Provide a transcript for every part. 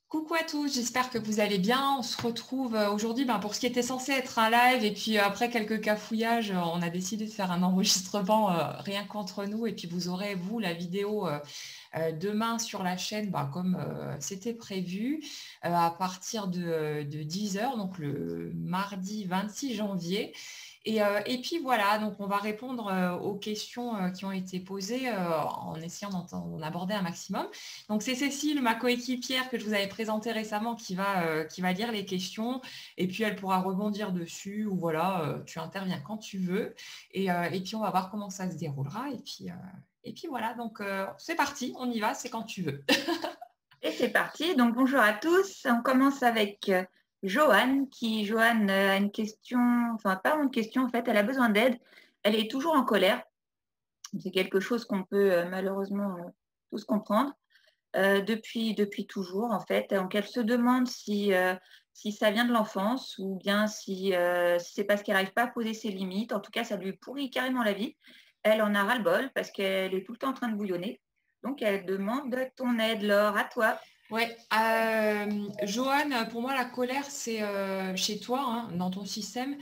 Coucou à tous, j'espère que vous allez bien. On se retrouve aujourd'hui pour ce qui était censé être un live et puis après quelques cafouillages, on a décidé de faire un enregistrement rien qu'entre nous et puis vous aurez, vous, la vidéo demain sur la chaîne comme c'était prévu à partir de 10 heures, donc le mardi 26 janvier. Et puis voilà, donc on va répondre aux questions qui ont été posées en essayant d'en aborder un maximum. Donc c'est Cécile, ma coéquipière que je vous avais présentée récemment, qui va lire les questions et puis elle pourra rebondir dessus ou voilà, tu interviens quand tu veux et puis on va voir comment ça se déroulera et puis voilà, donc c'est parti, on y va, c'est quand tu veux. Et c'est parti. Donc, bonjour à tous. On commence avec Joanne, Joanne, a une question, enfin, pas une question, en fait, elle a besoin d'aide. Elle est toujours en colère. C'est quelque chose qu'on peut malheureusement tous comprendre depuis toujours, en fait. Donc, elle se demande si ça vient de l'enfance ou bien si c'est parce qu'elle n'arrive pas à poser ses limites. En tout cas, ça lui pourrit carrément la vie. Elle en a ras-le-bol parce qu'elle est tout le temps en train de bouillonner. Donc, elle demande ton aide, Laure, à toi. Ouais, Johan, pour moi, la colère, c'est chez toi, hein, dans ton système,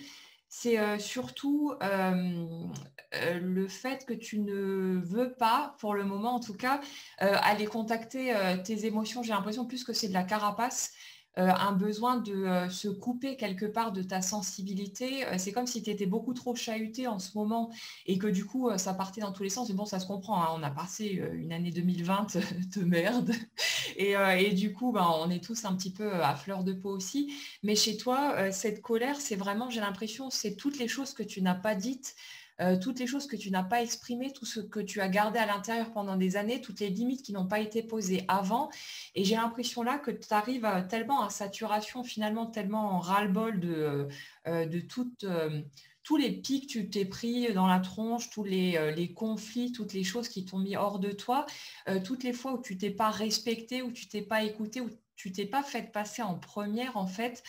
c'est surtout le fait que tu ne veux pas, pour le moment en tout cas, aller contacter tes émotions. J'ai l'impression plus que c'est de la carapace, un besoin de se couper quelque part de ta sensibilité. C'est comme si tu étais beaucoup trop chahuté en ce moment et que du coup, ça partait dans tous les sens. Et bon, ça se comprend, hein, on a passé une année 2020 de merde. Et du coup, on est tous un petit peu à fleur de peau aussi. Mais chez toi, cette colère, c'est vraiment, j'ai l'impression, c'est toutes les choses que tu n'as pas dites, toutes les choses que tu n'as pas exprimées, tout ce que tu as gardé à l'intérieur pendant des années, toutes les limites qui n'ont pas été posées avant. Et j'ai l'impression là que tu arrives tellement à saturation, finalement, tellement en ras-le-bol de toute tous les pics que tu t'es pris dans la tronche, tous les conflits, toutes les choses qui t'ont mis hors de toi, toutes les fois où tu t'es pas respecté, où tu t'es pas écouté, où tu t'es pas fait passer en première, en fait,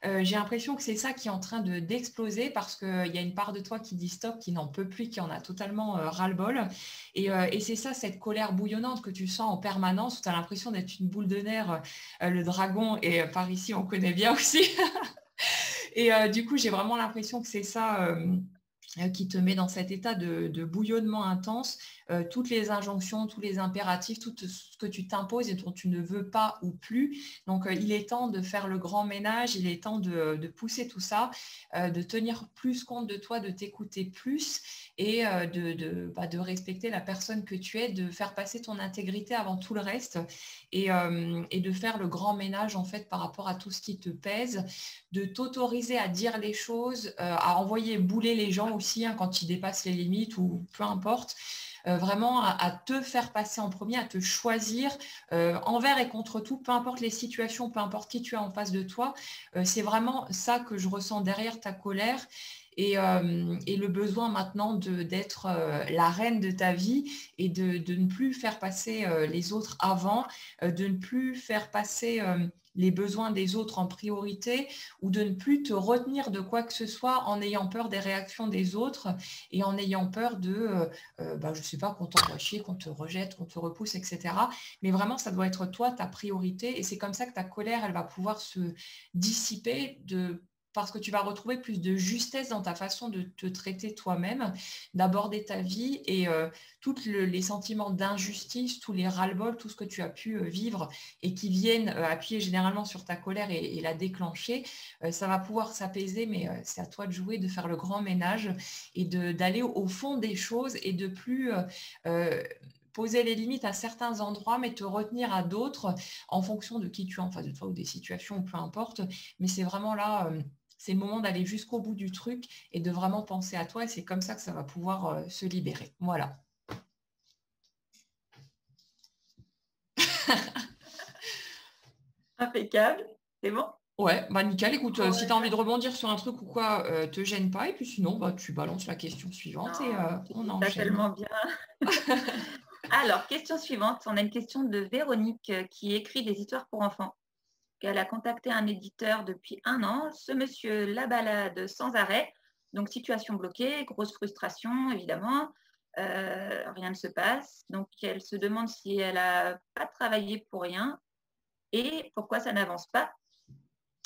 j'ai l'impression que c'est ça qui est en train d'exploser parce qu'il y a une part de toi qui dit stop, qui n'en peut plus, qui en a totalement ras-le-bol. Et c'est ça, cette colère bouillonnante que tu sens en permanence, où tu as l'impression d'être une boule de nerfs, le dragon, et par ici, on connaît bien aussi. Et du coup, j'ai vraiment l'impression que c'est ça. Qui te met dans cet état de bouillonnement intense, toutes les injonctions, tous les impératifs, tout ce que tu t'imposes et dont tu ne veux pas ou plus. Donc, il est temps de faire le grand ménage, il est temps de pousser tout ça, de tenir plus compte de toi, de t'écouter plus et de respecter la personne que tu es, de faire passer ton intégrité avant tout le reste et de faire le grand ménage en fait par rapport à tout ce qui te pèse, de t'autoriser à dire les choses, à envoyer bouler les gens aussi hein, quand ils dépassent les limites ou peu importe. Vraiment à te faire passer en premier, à te choisir envers et contre tout, peu importe les situations, peu importe qui tu as en face de toi. C'est vraiment ça que je ressens derrière ta colère et le besoin maintenant d'être la reine de ta vie et de ne plus faire passer les autres avant, de ne plus faire passer les besoins des autres en priorité ou de ne plus te retenir de quoi que ce soit en ayant peur des réactions des autres et en ayant peur je sais pas, qu'on t'envoie chier, qu'on te rejette, qu'on te repousse, etc. Mais vraiment, ça doit être toi, ta priorité et c'est comme ça que ta colère, elle va pouvoir se dissiper parce que tu vas retrouver plus de justesse dans ta façon de te traiter toi-même, d'aborder ta vie et tous les sentiments d'injustice, tous les ras-le-bol, tout ce que tu as pu vivre et qui viennent appuyer généralement sur ta colère et la déclencher, ça va pouvoir s'apaiser, mais c'est à toi de jouer, de faire le grand ménage et d'aller au fond des choses et de plus poser les limites à certains endroits, mais te retenir à d'autres en fonction de qui tu es en face de toi ou des situations, peu importe. Mais c'est vraiment là, c'est le moment d'aller jusqu'au bout du truc et de vraiment penser à toi et c'est comme ça que ça va pouvoir se libérer. Voilà. Impeccable. C'est bon? Ouais, nickel. Écoute, si tu as envie de Ouais. rebondir sur un truc ou quoi, te gêne pas. Et puis sinon, tu balances la question suivante et Non, tu on dis ça tellement enchaîne. bien. Alors, question suivante. On a une question de Véronique qui écrit des histoires pour enfants. Elle a contacté un éditeur depuis 1 an. Ce monsieur la balade sans arrêt. Donc, situation bloquée, grosse frustration, évidemment. Rien ne se passe. Donc, elle se demande si elle n'a pas travaillé pour rien et pourquoi ça n'avance pas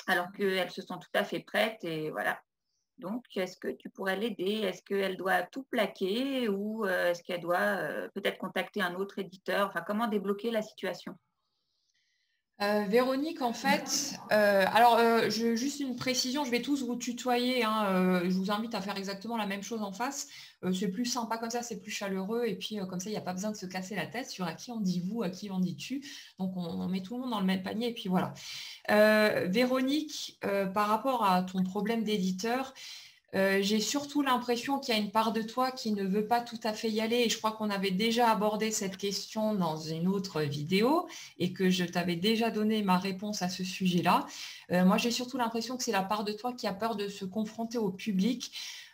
alors qu'elles se sentent tout à fait prêtes et voilà. Donc, est-ce que tu pourrais l'aider? Est-ce qu'elle doit tout plaquer ou est-ce qu'elle doit peut-être contacter un autre éditeur? Enfin, comment débloquer la situation? Véronique, en fait, juste une précision, je vais tous vous tutoyer, hein, je vous invite à faire exactement la même chose en face. C'est plus sympa comme ça, c'est plus chaleureux, et puis comme ça, il n'y a pas besoin de se casser la tête sur à qui on dit vous, à qui on dit tu. Donc, on met tout le monde dans le même panier, et puis voilà. Véronique, par rapport à ton problème d'éditeur, j'ai surtout l'impression qu'il y a une part de toi qui ne veut pas tout à fait y aller et je crois qu'on avait déjà abordé cette question dans une autre vidéo et que je t'avais déjà donné ma réponse à ce sujet-là. Moi, j'ai surtout l'impression que c'est la part de toi qui a peur de se confronter au public,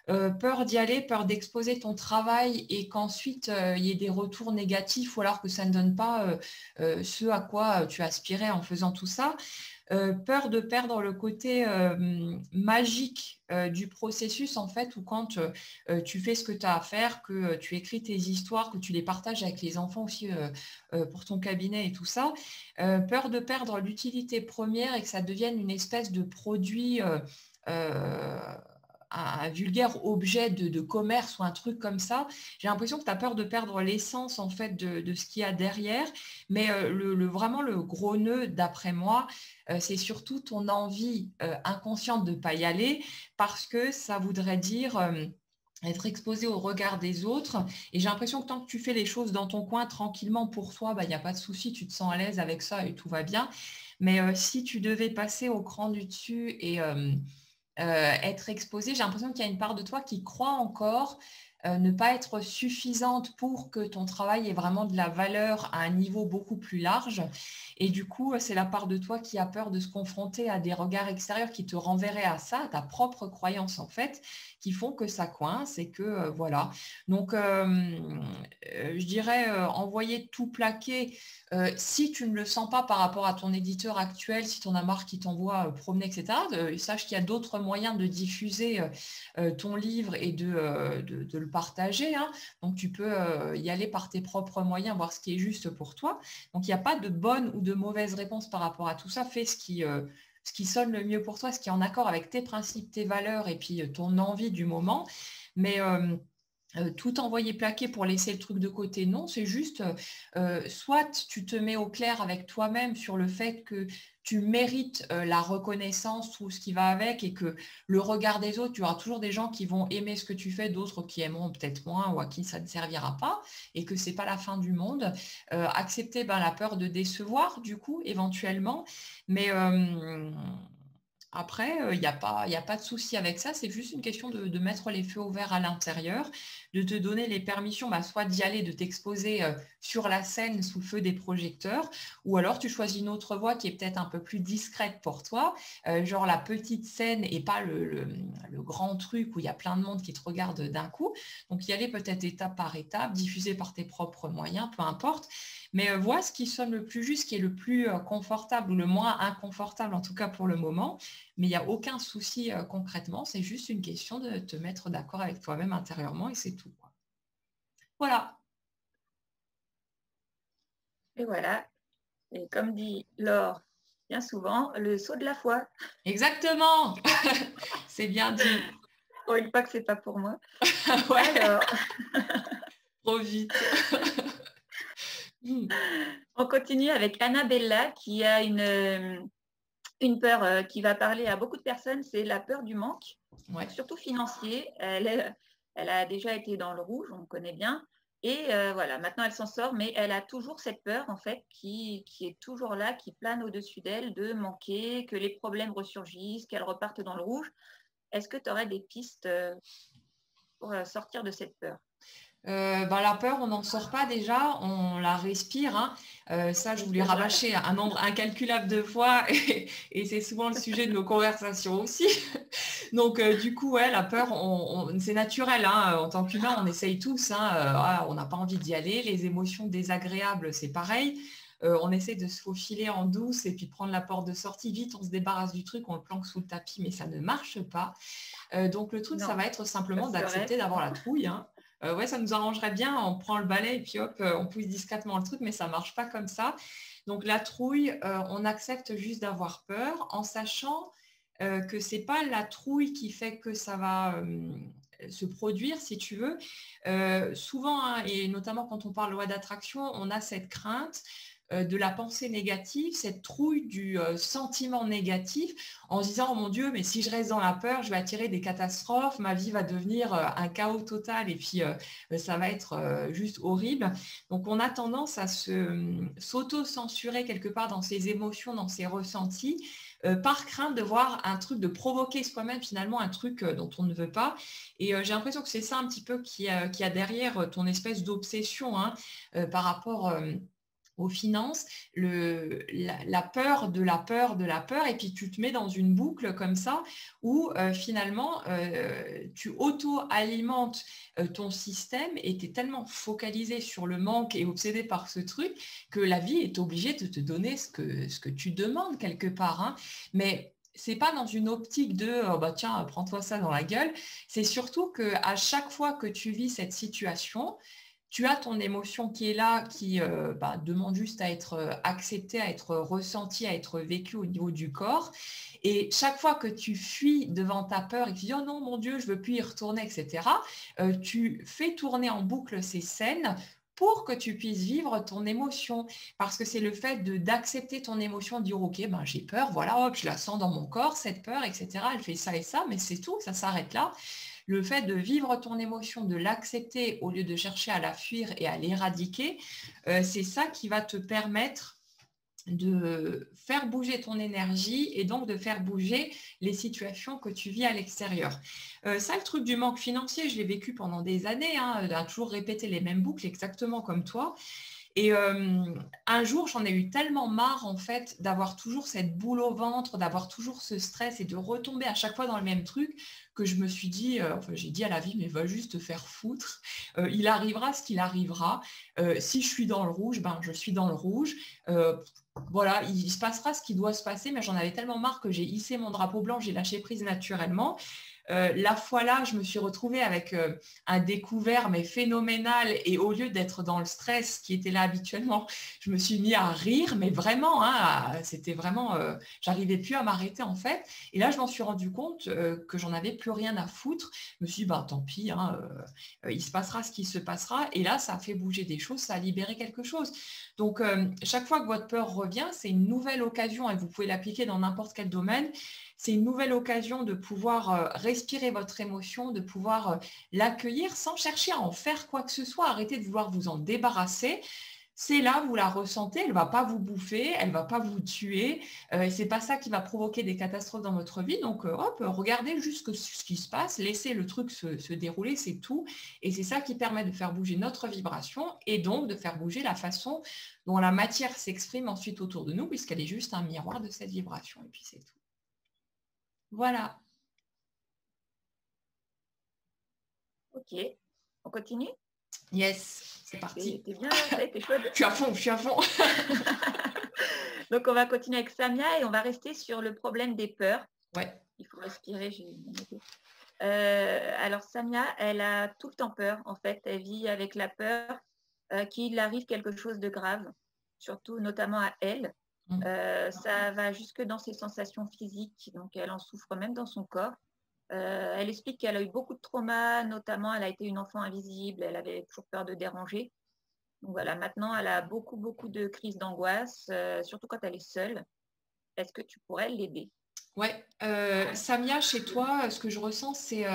peur d'y aller, peur d'exposer ton travail et qu'ensuite il y ait des retours négatifs ou alors que ça ne donne pas ce à quoi tu aspirais en faisant tout ça. Peur de perdre le côté magique du processus, en fait, où quand tu fais ce que tu as à faire, que tu écris tes histoires, que tu les partages avec les enfants aussi pour ton cabinet et tout ça, peur de perdre l'utilité première et que ça devienne une espèce de produit un vulgaire objet de commerce ou un truc comme ça. J'ai l'impression que tu as peur de perdre l'essence en fait de ce qu'il y a derrière. Mais vraiment le gros nœud, d'après moi, c'est surtout ton envie inconsciente de ne pas y aller parce que ça voudrait dire être exposé au regard des autres. Et j'ai l'impression que tant que tu fais les choses dans ton coin tranquillement pour toi, il n'y a pas de souci, tu te sens à l'aise avec ça et tout va bien. Mais si tu devais passer au cran du dessus et être exposé, j'ai l'impression qu'il y a une part de toi qui croit encore ne pas être suffisante pour que ton travail ait vraiment de la valeur à un niveau beaucoup plus large. Et du coup, c'est la part de toi qui a peur de se confronter à des regards extérieurs qui te renverraient à ça, à ta propre croyance en fait, qui font que ça coince et que voilà. Donc, je dirais envoyer tout plaquer si tu ne le sens pas par rapport à ton éditeur actuel, si tu en as marre qui t'envoie promener, etc., sache qu'il y a d'autres moyens de diffuser ton livre et de le partager. Hein. Donc, tu peux y aller par tes propres moyens, voir ce qui est juste pour toi. Donc, il n'y a pas de bonne ou de mauvaise réponse par rapport à tout ça. Fais ce qui sonne le mieux pour toi, ce qui est en accord avec tes principes, tes valeurs et puis ton envie du moment. Mais tout envoyer plaquer pour laisser le truc de côté, non, c'est juste soit tu te mets au clair avec toi-même sur le fait que tu mérites la reconnaissance ou ce qui va avec et que le regard des autres, tu auras toujours des gens qui vont aimer ce que tu fais, d'autres qui aimeront peut-être moins ou à qui ça ne servira pas et que c'est pas la fin du monde. Accepter la peur de décevoir du coup éventuellement, mais après, il n'y a pas de souci avec ça, c'est juste une question de mettre les feux au vert à l'intérieur, de te donner les permissions, soit d'y aller, de t'exposer sur la scène sous le feu des projecteurs, ou alors tu choisis une autre voie qui est peut-être un peu plus discrète pour toi, genre la petite scène et pas le grand truc où il y a plein de monde qui te regarde d'un coup. Donc y aller peut-être étape par étape, diffuser par tes propres moyens, peu importe. Mais vois ce qui sonne le plus juste, qui est le plus confortable ou le moins inconfortable, en tout cas pour le moment. Mais il n'y a aucun souci concrètement, c'est juste une question de te mettre d'accord avec toi-même intérieurement et c'est tout. Quoi. Voilà. Et voilà. Et comme dit Laure bien souvent, le saut de la foi. Exactement. C'est bien dit. Pour une fois que c'est pas pour moi. Ouais. Alors, trop vite. On continue avec Annabella qui a une peur qui va parler à beaucoup de personnes, c'est la peur du manque, Ouais. surtout financier. Elle a déjà été dans le rouge, on connaît bien. Et voilà, maintenant elle s'en sort, mais elle a toujours cette peur en fait qui est toujours là, qui plane au-dessus d'elle de manquer, que les problèmes ressurgissent, qu'elle reparte dans le rouge. Est-ce que tu aurais des pistes pour sortir de cette peur? La peur, on n'en sort pas déjà, on la respire. Hein. Ça, je voulais rabâcher un nombre incalculable de fois et c'est souvent le sujet de nos conversations aussi. Donc, du coup, ouais, la peur, c'est naturel. Hein. En tant qu'humain, on essaye tous. Hein. On n'a pas envie d'y aller. Les émotions désagréables, c'est pareil. On essaie de se faufiler en douce et puis prendre la porte de sortie. Vite, on se débarrasse du truc, on le planque sous le tapis, mais ça ne marche pas. Donc, le truc, ça va être simplement d'accepter d'avoir la trouille. Hein. Ouais, ça nous arrangerait bien, on prend le balai et puis hop, on pousse discrètement le truc, mais ça ne marche pas comme ça. Donc la trouille, on accepte juste d'avoir peur en sachant que ce n'est pas la trouille qui fait que ça va se produire, si tu veux. Souvent, hein, et notamment quand on parle loi d'attraction, on a cette crainte de la pensée négative, cette trouille du sentiment négatif en se disant, oh mon Dieu, mais si je reste dans la peur, je vais attirer des catastrophes, ma vie va devenir un chaos total et puis ça va être juste horrible. Donc on a tendance à s'auto-censurer quelque part dans ses émotions, dans ses ressentis, par crainte de voir un truc, de provoquer soi-même finalement un truc dont on ne veut pas. Et j'ai l'impression que c'est ça un petit peu qui a derrière ton espèce d'obsession hein, par rapport aux finances, la peur de la peur de la peur, et puis tu te mets dans une boucle comme ça où finalement tu auto-alimentes ton système et tu es tellement focalisé sur le manque et obsédé par ce truc que la vie est obligée de te donner ce que tu demandes quelque part. Hein. Mais c'est pas dans une optique de oh bah tiens, prends-toi ça dans la gueule. C'est surtout qu'à chaque fois que tu vis cette situation, tu as ton émotion qui est là, qui demande juste à être acceptée, à être ressentie, à être vécue au niveau du corps. Et chaque fois que tu fuis devant ta peur et que tu dis « Oh non, mon Dieu, je ne veux plus y retourner, etc. » Tu fais tourner en boucle ces scènes pour que tu puisses vivre ton émotion. Parce que c'est le fait d'accepter ton émotion, de dire « Ok, ben, j'ai peur, voilà, hop, je la sens dans mon corps, cette peur, etc. Elle fait ça et ça, mais c'est tout, ça s'arrête là. » Le fait de vivre ton émotion, de l'accepter au lieu de chercher à la fuir et à l'éradiquer, c'est ça qui va te permettre de faire bouger ton énergie et donc de faire bouger les situations que tu vis à l'extérieur. Ça, le truc du manque financier, je l'ai vécu pendant des années, hein, à toujours répéter les mêmes boucles exactement comme toi. Et un jour, j'en ai eu tellement marre, en fait, d'avoir toujours cette boule au ventre, d'avoir toujours ce stress et de retomber à chaque fois dans le même truc, que je me suis dit, j'ai dit à la vie, mais va juste te faire foutre. Il arrivera ce qu'il arrivera. Si je suis dans le rouge, ben, je suis dans le rouge. Voilà, il se passera ce qui doit se passer, mais j'en avais tellement marre que j'ai hissé mon drapeau blanc, j'ai lâché prise naturellement. La fois là, je me suis retrouvée avec un découvert mais phénoménal, et au lieu d'être dans le stress qui était là habituellement, je me suis mis à rire, mais vraiment, hein, c'était vraiment, j'arrivais plus à m'arrêter en fait. Et là, je m'en suis rendu compte que j'en avais plus rien à foutre. Je me suis dit, bah, tant pis, hein, il se passera ce qui se passera. Et là, ça a fait bouger des choses, ça a libéré quelque chose. Donc, chaque fois que votre peur revient, c'est une nouvelle occasion, et vous pouvez l'appliquer dans n'importe quel domaine. C'est une nouvelle occasion de pouvoir respirer votre émotion, de pouvoir l'accueillir sans chercher à en faire quoi que ce soit. Arrêtez de vouloir vous en débarrasser. C'est là, vous la ressentez, elle ne va pas vous bouffer, elle ne va pas vous tuer. Ce n'est pas ça qui va provoquer des catastrophes dans votre vie. Donc, hop, regardez juste ce qui se passe, laissez le truc se dérouler, c'est tout. Et c'est ça qui permet de faire bouger notre vibration et donc de faire bouger la façon dont la matière s'exprime ensuite autour de nous, puisqu'elle est juste un miroir de cette vibration. Et puis, c'est tout. Voilà. Ok, on continue? Yes, c'est parti. T'es bien, ça a été chouette. Je suis à fond. Donc, on va continuer avec Samia et on va rester sur le problème des peurs. Ouais. Il faut respirer, j'ai noté. Alors, Samia, elle a tout le temps peur, en fait. Elle vit avec la peur qu'il arrive quelque chose de grave, surtout notamment à elle. Ça va jusque dans ses sensations physiques, donc elle en souffre même dans son corps. Elle explique qu'elle a eu beaucoup de traumas, notamment elle a été une enfant invisible, elle avait toujours peur de déranger. Donc voilà, maintenant elle a beaucoup de crises d'angoisse, surtout quand elle est seule. Est-ce que tu pourrais l'aider? Ouais, Samia, chez toi, ce que je ressens, c'est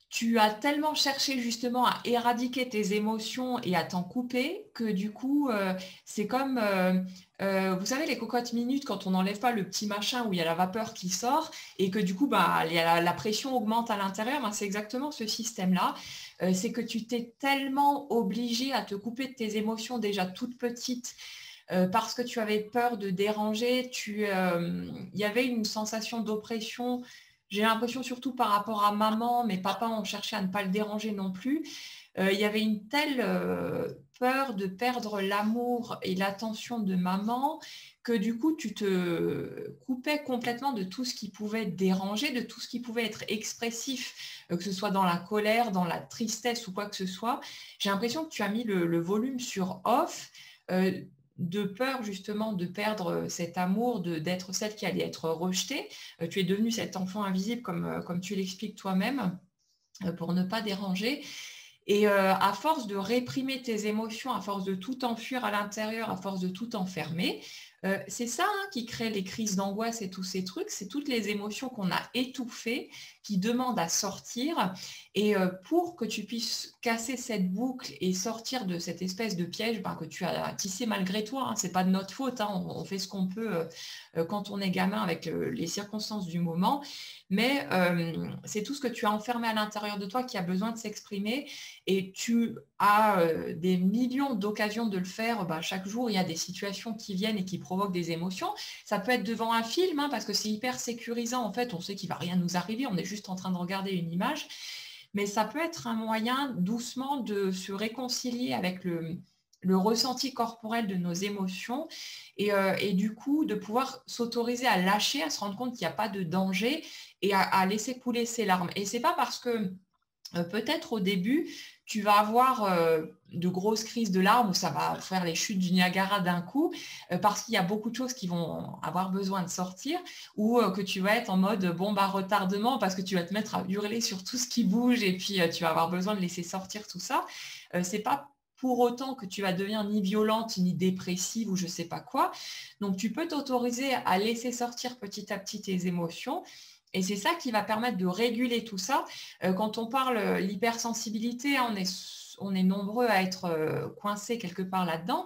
tu as tellement cherché justement à éradiquer tes émotions et à t'en couper que du coup, c'est comme, vous savez, les cocottes minutes, quand on n'enlève pas le petit machin où il y a la vapeur qui sort et que du coup, bah, la pression augmente à l'intérieur, ben, c'est exactement ce système-là. C'est que tu t'es tellement obligé à te couper de tes émotions déjà toutes petites parce que tu avais peur de déranger, il y avait une sensation d'oppression. J'ai l'impression surtout par rapport à maman, mais papa ont cherché à ne pas le déranger non plus. Il y avait une telle peur de perdre l'amour et l'attention de maman que du coup, tu te coupais complètement de tout ce qui pouvait déranger, de tout ce qui pouvait être expressif, que ce soit dans la colère, dans la tristesse ou quoi que ce soit. J'ai l'impression que tu as mis le volume sur off. de peur justement de perdre cet amour, d'être celle qui allait être rejetée. Tu es devenue cet enfant invisible comme tu l'expliques toi-même pour ne pas déranger. Et à force de réprimer tes émotions, à force de tout enfuir à l'intérieur, à force de tout enfermer, c'est ça qui crée les crises d'angoisse et tous ces trucs. C'est toutes les émotions qu'on a étouffées qui demandent à sortir. Et pour que tu puisses casser cette boucle et sortir de cette espèce de piège que tu as tissé malgré toi, c'est pas de notre faute, on fait ce qu'on peut quand on est gamin avec les circonstances du moment. Mais c'est tout ce que tu as enfermé à l'intérieur de toi qui a besoin de s'exprimer. Et tu as des millions d'occasions de le faire. Chaque jour, il y a des situations qui viennent et qui provoquent des émotions. Ça peut être devant un film, parce que c'est hyper sécurisant. En fait, on sait qu'il ne va rien nous arriver. On est juste en train de regarder une image. Mais ça peut être un moyen doucement de se réconcilier avec le ressenti corporel de nos émotions et du coup de pouvoir s'autoriser à lâcher, à se rendre compte qu'il n'y a pas de danger et à laisser couler ses larmes. Et c'est pas parce que peut-être au début, tu vas avoir de grosses crises de larmes où ça va faire les chutes du Niagara d'un coup parce qu'il y a beaucoup de choses qui vont avoir besoin de sortir ou que tu vas être en mode retardement parce que tu vas te mettre à hurler sur tout ce qui bouge et puis tu vas avoir besoin de laisser sortir tout ça. C'est pas pour autant que tu vas devenir ni violente, ni dépressive ou je sais pas quoi. Donc, tu peux t'autoriser à laisser sortir petit à petit tes émotions. Et c'est ça qui va permettre de réguler tout ça. Quand on parle l'hypersensibilité, on est nombreux à être coincés quelque part là-dedans.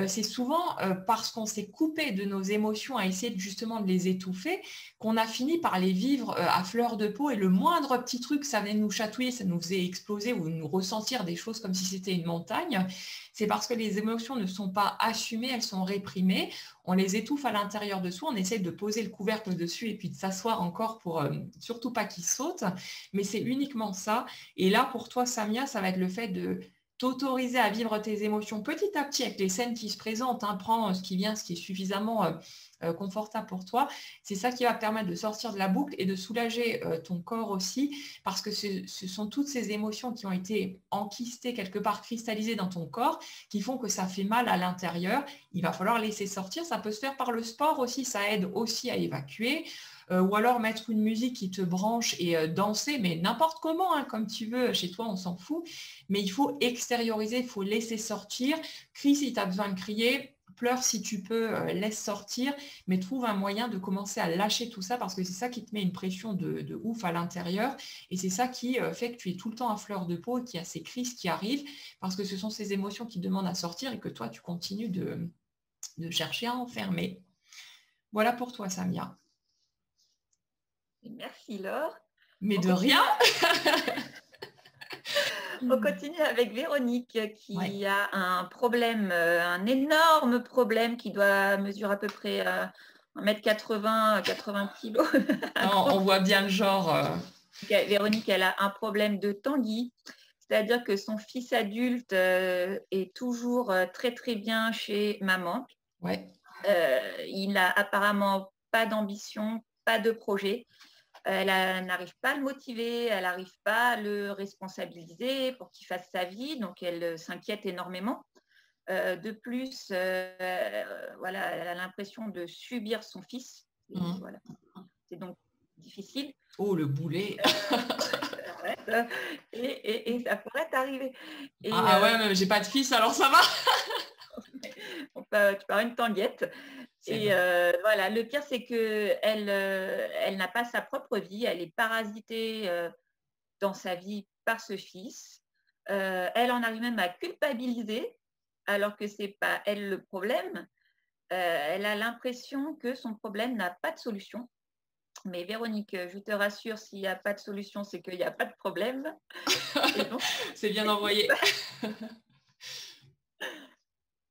C'est souvent parce qu'on s'est coupé de nos émotions à essayer justement de les étouffer qu'on a fini par les vivre à fleur de peau et le moindre petit truc, ça venait nous chatouiller, ça nous faisait exploser ou nous ressentir des choses comme si c'était une montagne. C'est parce que les émotions ne sont pas assumées, elles sont réprimées. On les étouffe à l'intérieur de soi, on essaie de poser le couvercle dessus et puis de s'asseoir encore pour surtout pas qu'ils sautent. Mais c'est uniquement ça. Et là, pour toi, Samia, ça va être le fait de t'autoriser à vivre tes émotions petit à petit avec les scènes qui se présentent. Prends ce qui vient, ce qui est suffisamment confortable pour toi. C'est ça qui va permettre de sortir de la boucle et de soulager ton corps aussi, parce que ce sont toutes ces émotions qui ont été enquistées quelque part, cristallisées dans ton corps, qui font que ça fait mal à l'intérieur. Il va falloir laisser sortir. Ça peut se faire par le sport aussi, ça aide aussi à évacuer. Ou alors mettre une musique qui te branche et danser, mais n'importe comment, comme tu veux, chez toi, on s'en fout. Mais il faut extérioriser, il faut laisser sortir. Crie si tu as besoin de crier, pleure si tu peux, laisse sortir, mais trouve un moyen de commencer à lâcher tout ça parce que c'est ça qui te met une pression de ouf à l'intérieur et c'est ça qui fait que tu es tout le temps à fleur de peau et qu'il y a ces crises qui arrivent parce que ce sont ces émotions qui demandent à sortir et que toi, tu continues de chercher à enfermer. Voilà pour toi, Samia. Merci Laure. Mais de rien. On continue avec Véronique qui a un problème, un énorme problème qui doit mesurer à peu près 1m80, 80 kg. On voit bien le genre. Véronique, elle a un problème de Tanguy, c'est-à-dire que son fils adulte est toujours très très bien chez maman. Ouais. Il n'a apparemment pas d'ambition, pas de projet. Elle n'arrive pas à le motiver, elle n'arrive pas à le responsabiliser pour qu'il fasse sa vie, donc elle s'inquiète énormément. De plus, voilà, elle a l'impression de subir son fils. Voilà. C'est donc difficile. Oh, le boulet. Et ça pourrait t'arriver. Ouais, mais j'ai pas de fils, alors ça va. Tu parles une tanguette. Et voilà, le pire, c'est qu'elle elle n'a pas sa propre vie, elle est parasitée dans sa vie par ce fils. Elle en arrive même à culpabiliser, alors que ce n'est pas elle le problème. Elle a l'impression que son problème n'a pas de solution. Mais Véronique, je te rassure, s'il n'y a pas de solution, c'est qu'il n'y a pas de problème. C'est bien envoyé.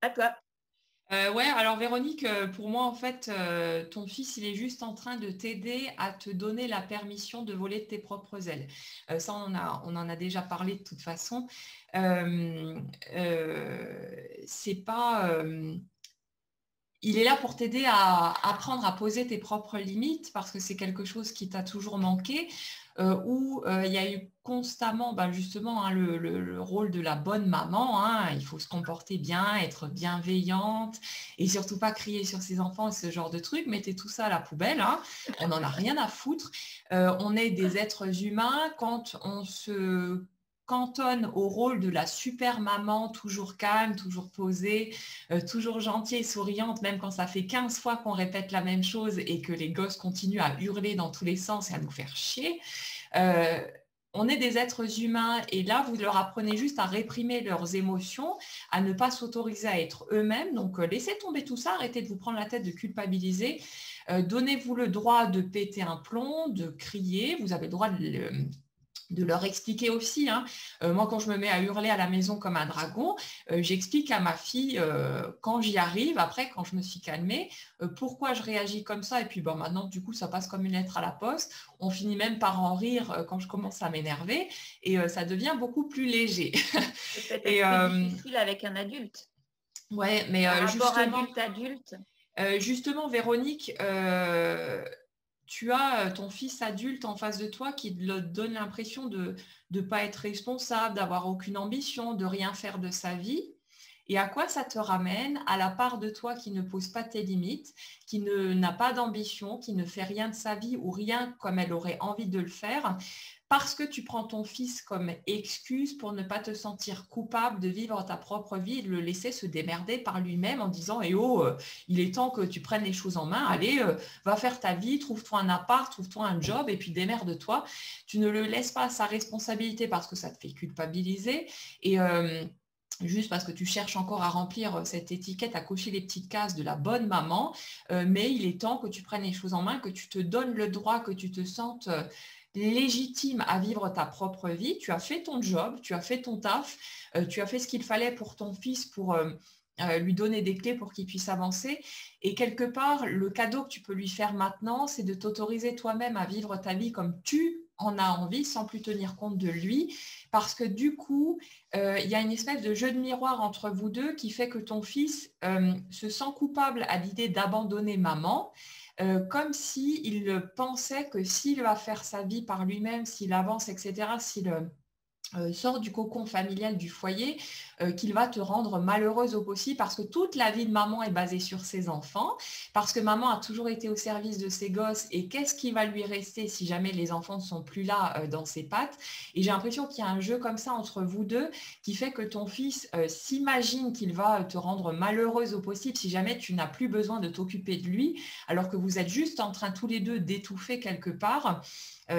À toi. Ouais, alors Véronique, pour moi, en fait, ton fils, il est juste en train de t'aider à te donner la permission de voler de tes propres ailes. Ça, on en a déjà parlé de toute façon. C'est pas... il est là pour t'aider à apprendre à poser tes propres limites parce que c'est quelque chose qui t'a toujours manqué, où il y a eu constamment justement hein, le rôle de la bonne maman. Hein, il faut se comporter bien, être bienveillante et surtout pas crier sur ses enfants et ce genre de trucs. Mettez tout ça à la poubelle. Hein, on n'en a rien à foutre. On est des êtres humains quand on se cantonne au rôle de la super maman, toujours calme, toujours posée, toujours gentille et souriante, même quand ça fait 15 fois qu'on répète la même chose et que les gosses continuent à hurler dans tous les sens et à nous faire chier. On est des êtres humains et là, vous leur apprenez juste à réprimer leurs émotions, à ne pas s'autoriser à être eux-mêmes. Donc, laissez tomber tout ça, arrêtez de vous prendre la tête, de culpabiliser. Donnez-vous le droit de péter un plomb, de crier. Vous avez le droit de leur expliquer aussi. Hein. Moi, quand je me mets à hurler à la maison comme un dragon, j'explique à ma fille quand j'y arrive, après, quand je me suis calmée, pourquoi je réagis comme ça. Et puis maintenant, du coup, ça passe comme une lettre à la poste. On finit même par en rire quand je commence à m'énerver et ça devient beaucoup plus léger. C'est peut-être plus difficile avec un adulte. Ouais, mais justement, adulte. Justement, Véronique, tu as ton fils adulte en face de toi qui te donne l'impression de ne pas être responsable, d'avoir aucune ambition, de rien faire de sa vie. Et à quoi ça te ramène? À la part de toi qui ne pose pas tes limites, qui n'a pas d'ambition, qui ne fait rien de sa vie ou rien comme elle aurait envie de le faire, parce que tu prends ton fils comme excuse pour ne pas te sentir coupable de vivre ta propre vie et de le laisser se démerder par lui-même en disant « Eh oh, il est temps que tu prennes les choses en main, allez, va faire ta vie, trouve-toi un appart, trouve-toi un job et puis démerde-toi. » Tu ne le laisses pas à sa responsabilité parce que ça te fait culpabiliser et juste parce que tu cherches encore à remplir cette étiquette, à cocher les petites cases de la bonne maman, mais il est temps que tu prennes les choses en main, que tu te donnes le droit, que tu te sentes légitime à vivre ta propre vie. Tu as fait ton job, tu as fait ton taf, tu as fait ce qu'il fallait pour ton fils, pour lui donner des clés pour qu'il puisse avancer. Et quelque part, le cadeau que tu peux lui faire maintenant, c'est de t'autoriser toi-même à vivre ta vie comme tu en as envie, sans plus tenir compte de lui, parce que du coup, il y a une espèce de jeu de miroir entre vous deux qui fait que ton fils se sent coupable à l'idée d'abandonner maman, comme s'il pensait que s'il va faire sa vie par lui-même, s'il avance, etc., s'il sort du cocon familial du foyer, qu'il va te rendre malheureuse au possible parce que toute la vie de maman est basée sur ses enfants, parce que maman a toujours été au service de ses gosses et qu'est-ce qui va lui rester si jamais les enfants ne sont plus là dans ses pattes. Et j'ai l'impression qu'il y a un jeu comme ça entre vous deux qui fait que ton fils s'imagine qu'il va te rendre malheureuse au possible si jamais tu n'as plus besoin de t'occuper de lui, alors que vous êtes juste en train tous les deux d'étouffer quelque part.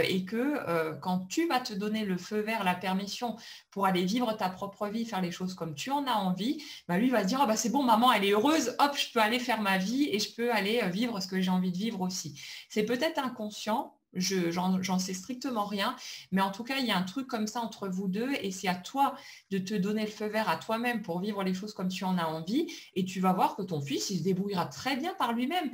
Et que quand tu vas te donner le feu vert, la permission pour aller vivre ta propre vie, faire les choses comme tu en as envie, lui va se dire c'est bon, maman, elle est heureuse, hop, je peux aller faire ma vie et je peux aller vivre ce que j'ai envie de vivre aussi. C'est peut-être inconscient, j'en sais strictement rien, mais en tout cas, il y a un truc comme ça entre vous deux et c'est à toi de te donner le feu vert à toi-même pour vivre les choses comme tu en as envie et tu vas voir que ton fils, il se débrouillera très bien par lui-même.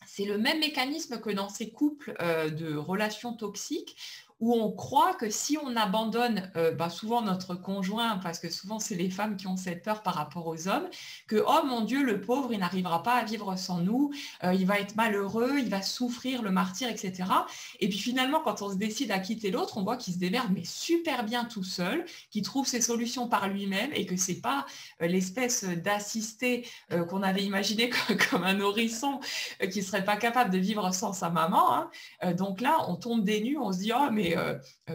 C'est le même mécanisme que dans ces couples de relations toxiques où on croit que si on abandonne souvent notre conjoint, parce que souvent c'est les femmes qui ont cette peur par rapport aux hommes, que oh mon Dieu, le pauvre, il n'arrivera pas à vivre sans nous, il va être malheureux, il va souffrir le martyr, etc. Et puis finalement, quand on se décide à quitter l'autre, on voit qu'il se démerde mais super bien tout seul, qu'il trouve ses solutions par lui-même et que c'est pas l'espèce d'assisté qu'on avait imaginé comme un nourrisson qui serait pas capable de vivre sans sa maman. Hein. Donc là, on tombe des nues, on se dit oh mais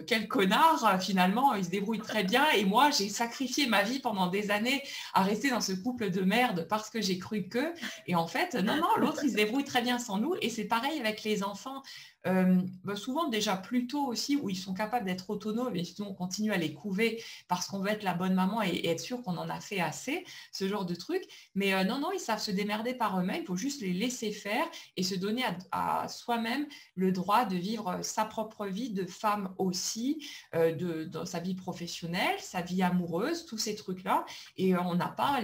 quel connard, finalement, il se débrouille très bien et moi, j'ai sacrifié ma vie pendant des années à rester dans ce couple de merde parce que j'ai cru que... Et en fait, non, l'autre, il se débrouille très bien sans nous et c'est pareil avec les enfants. Souvent déjà plus tôt aussi où ils sont capables d'être autonomes et sinon on continue à les couver parce qu'on veut être la bonne maman et être sûr qu'on en a fait assez, ce genre de truc. Mais non, ils savent se démerder par eux-mêmes, il faut juste les laisser faire et se donner à soi-même le droit de vivre sa propre vie de femme aussi, dans sa vie professionnelle, sa vie amoureuse, tous ces trucs-là. Et on n'a pas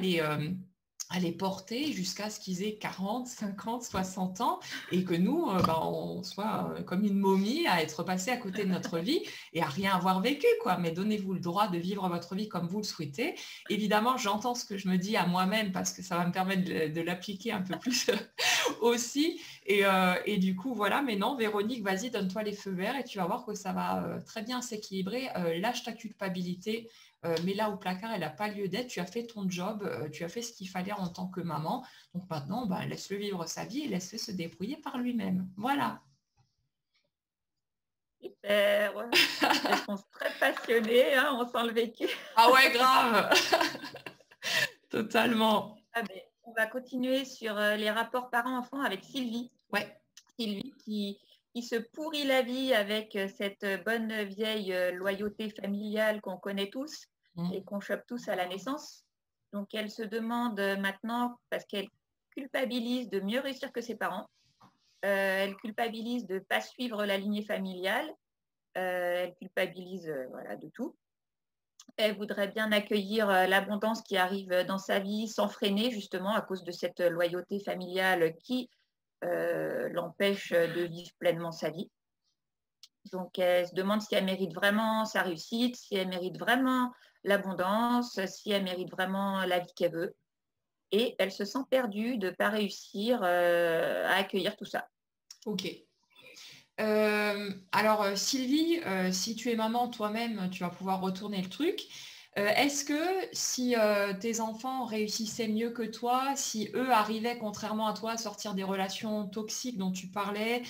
à les porter jusqu'à ce qu'ils aient 40, 50, 60 ans et que nous, on soit comme une momie à être passé à côté de notre vie et à rien avoir vécu, quoi. Mais donnez-vous le droit de vivre votre vie comme vous le souhaitez. Évidemment, j'entends ce que je me dis à moi-même parce que ça va me permettre de l'appliquer un peu plus aussi. Et du coup, voilà. Mais non, Véronique, vas-y, donne-toi les feux verts et tu vas voir que ça va très bien s'équilibrer. Lâche ta culpabilité. Mets-la au placard, elle n'a pas lieu d'être. Tu as fait ton job, tu as fait ce qu'il fallait en tant que maman. Donc maintenant, laisse-le vivre sa vie et laisse-le se débrouiller par lui-même. Voilà. Super. Réponse très passionnée, hein, on sent le vécu. Ah ouais, grave. Totalement. Ah ben, on va continuer sur les rapports parents-enfants avec Sylvie. Ouais. Sylvie qui se pourrit la vie avec cette bonne vieille loyauté familiale qu'on connaît tous et qu'on chope tous à la naissance. Donc, elle se demande maintenant, parce qu'elle culpabilise de mieux réussir que ses parents, elle culpabilise de ne pas suivre la lignée familiale, elle culpabilise voilà, de tout. Elle voudrait bien accueillir l'abondance qui arrive dans sa vie sans freiner, justement, à cause de cette loyauté familiale qui l'empêche de vivre pleinement sa vie. Donc, elle se demande si elle mérite vraiment sa réussite, si elle mérite vraiment l'abondance, si elle mérite vraiment la vie qu'elle veut. Et elle se sent perdue de ne pas réussir à accueillir tout ça. Ok. Alors, Sylvie, si tu es maman toi-même, tu vas pouvoir retourner le truc. Est-ce que si tes enfants réussissaient mieux que toi, si eux arrivaient, contrairement à toi, à sortir des relations toxiques dont tu parlais,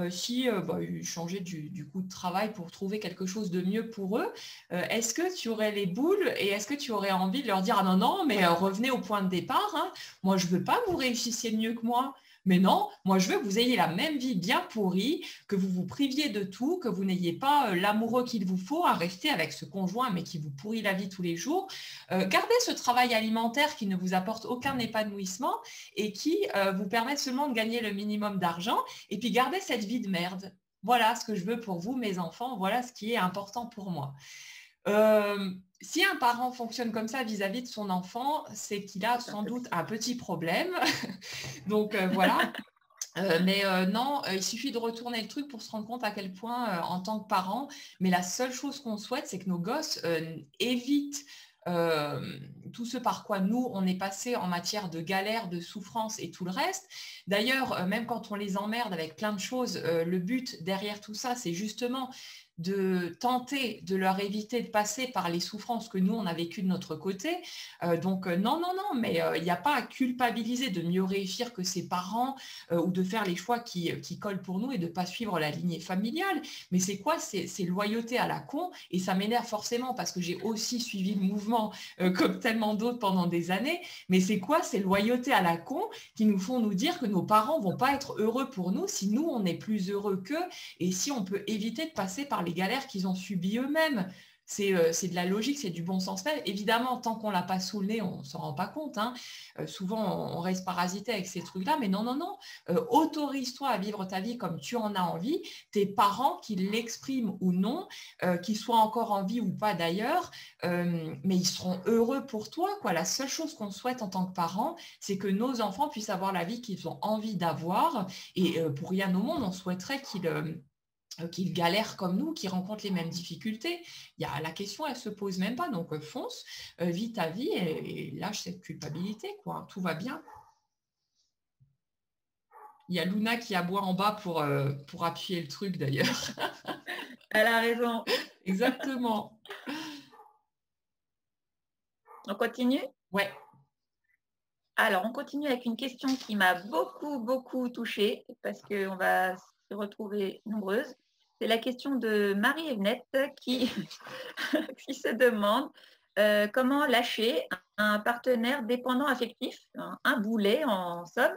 si ils changeaient du coup de travail pour trouver quelque chose de mieux pour eux, est-ce que tu aurais les boules et est-ce que tu aurais envie de leur dire, ah non, non, mais revenez au point de départ, hein. Moi, je veux pas que vous réussissiez mieux que moi. Mais non, moi je veux que vous ayez la même vie bien pourrie, que vous vous priviez de tout, que vous n'ayez pas l'amoureux qu'il vous faut à rester avec ce conjoint, mais qui vous pourrit la vie tous les jours. Gardez ce travail alimentaire qui ne vous apporte aucun épanouissement et qui vous permet seulement de gagner le minimum d'argent. Et puis gardez cette vie de merde. Voilà ce que je veux pour vous, mes enfants. Voilà ce qui est important pour moi. Si un parent fonctionne comme ça vis-à-vis de son enfant, c'est qu'il a sans doute un petit problème. Donc voilà. Mais non, il suffit de retourner le truc pour se rendre compte à quel point, en tant que parent, mais la seule chose qu'on souhaite, c'est que nos gosses évitent tout ce par quoi nous, on est passé en matière de galère, de souffrance et tout le reste. D'ailleurs, même quand on les emmerde avec plein de choses, le but derrière tout ça, c'est justement de tenter de leur éviter de passer par les souffrances que nous, on a vécues de notre côté. Donc, non, non, non, mais il n'y a pas à culpabiliser de mieux réussir que ses parents ou de faire les choix qui collent pour nous et de ne pas suivre la lignée familiale. Mais c'est quoi? C'est loyauté à la con et ça m'énerve forcément parce que j'ai aussi suivi le mouvement comme tellement d'autres pendant des années. Mais c'est quoi? C'est loyauté à la con qui nous font nous dire que nos parents vont pas être heureux pour nous si nous, on est plus heureux qu'eux et si on peut éviter de passer par les galères qu'ils ont subies eux-mêmes. C'est de la logique, c'est du bon sens même. Évidemment, tant qu'on ne l'a pas sous le nez, on ne s'en rend pas compte, hein. Souvent, on reste parasité avec ces trucs-là, mais non, non, non. Autorise-toi à vivre ta vie comme tu en as envie. Tes parents, qu'ils l'expriment ou non, qu'ils soient encore en vie ou pas d'ailleurs, mais ils seront heureux pour toi, quoi. La seule chose qu'on souhaite en tant que parents, c'est que nos enfants puissent avoir la vie qu'ils ont envie d'avoir. Et pour rien au monde, on souhaiterait qu'ils galèrent comme nous, qu'ils rencontrent les mêmes difficultés. La question, elle ne se pose même pas. Donc, fonce, vis ta vie et lâche cette culpabilité, quoi. Tout va bien. Il y a Luna qui aboie en bas pour appuyer le truc, d'ailleurs. Elle a raison. Exactement. On continue? Ouais. Alors, on continue avec une question qui m'a beaucoup, beaucoup touchée parce qu'on va se retrouver nombreuses. C'est la question de Marie-Evenette qui, qui se demande comment lâcher un partenaire dépendant affectif, un boulet en somme,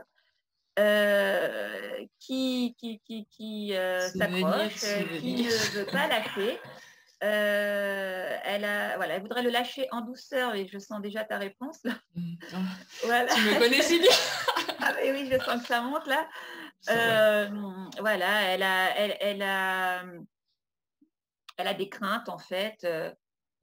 qui s'accroche, qui ne veut pas lâcher. Elle voudrait le lâcher en douceur et je sens déjà ta réponse. Voilà. Tu me connais si bien. Ah oui, je sens que ça monte là. Voilà, elle a des craintes en fait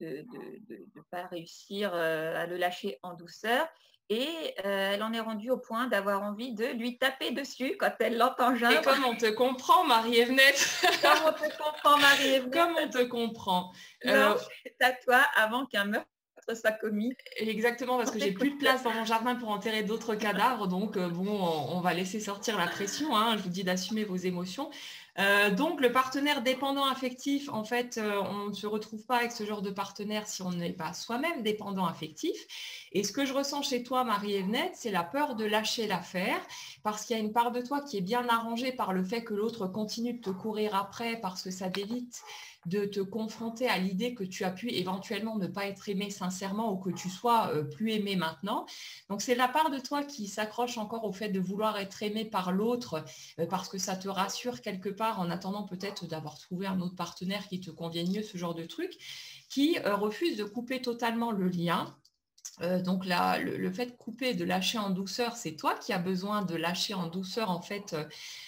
de ne pas réussir à le lâcher en douceur. Et elle en est rendue au point d'avoir envie de lui taper dessus quand elle l'entend geindre. Et comme on te comprend, Marie-Evenette. Comme on te comprend, Marie-Evenette. Comme on te comprend. Non, c'est à toi avant qu'un meurtre soit commis. Exactement, parce que j'ai plus de place dans mon jardin pour enterrer d'autres cadavres. Donc, bon, on va laisser sortir la pression. Hein. Je vous dis d'assumer vos émotions. Donc, le partenaire dépendant affectif, en fait, on ne se retrouve pas avec ce genre de partenaire si on n'est pas soi-même dépendant affectif. Et ce que je ressens chez toi, Marie-Evenette, c'est la peur de lâcher l'affaire, parce qu'il y a une part de toi qui est bien arrangée par le fait que l'autre continue de te courir après, parce que ça t'évite de te confronter à l'idée que tu as pu éventuellement ne pas être aimé sincèrement ou que tu sois plus aimé maintenant. Donc, c'est la part de toi qui s'accroche encore au fait de vouloir être aimé par l'autre parce que ça te rassure quelque part en attendant peut-être d'avoir trouvé un autre partenaire qui te convienne mieux, ce genre de truc, qui refuse de couper totalement le lien. Donc là, le fait de couper, de lâcher en douceur, c'est toi qui as besoin de lâcher en douceur en fait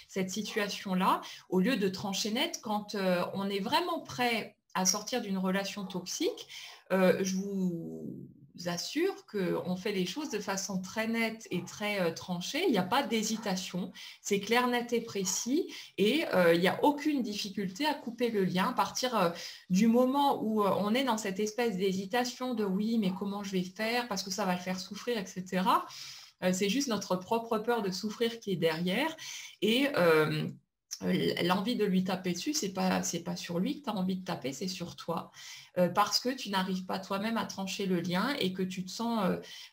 cette situation-là, au lieu de trancher net quand on est vraiment prêt à sortir d'une relation toxique. Je vous assure qu'on fait les choses de façon très nette et très tranchée. Il n'y a pas d'hésitation, c'est clair, net et précis, et il n'y a aucune difficulté à couper le lien à partir du moment où on est dans cette espèce d'hésitation de oui, mais comment je vais faire parce que ça va le faire souffrir, etc. C'est juste notre propre peur de souffrir qui est derrière. Et l'envie de lui taper dessus, c'est pas sur lui que tu as envie de taper, c'est sur toi. Parce que tu n'arrives pas toi-même à trancher le lien et que tu te sens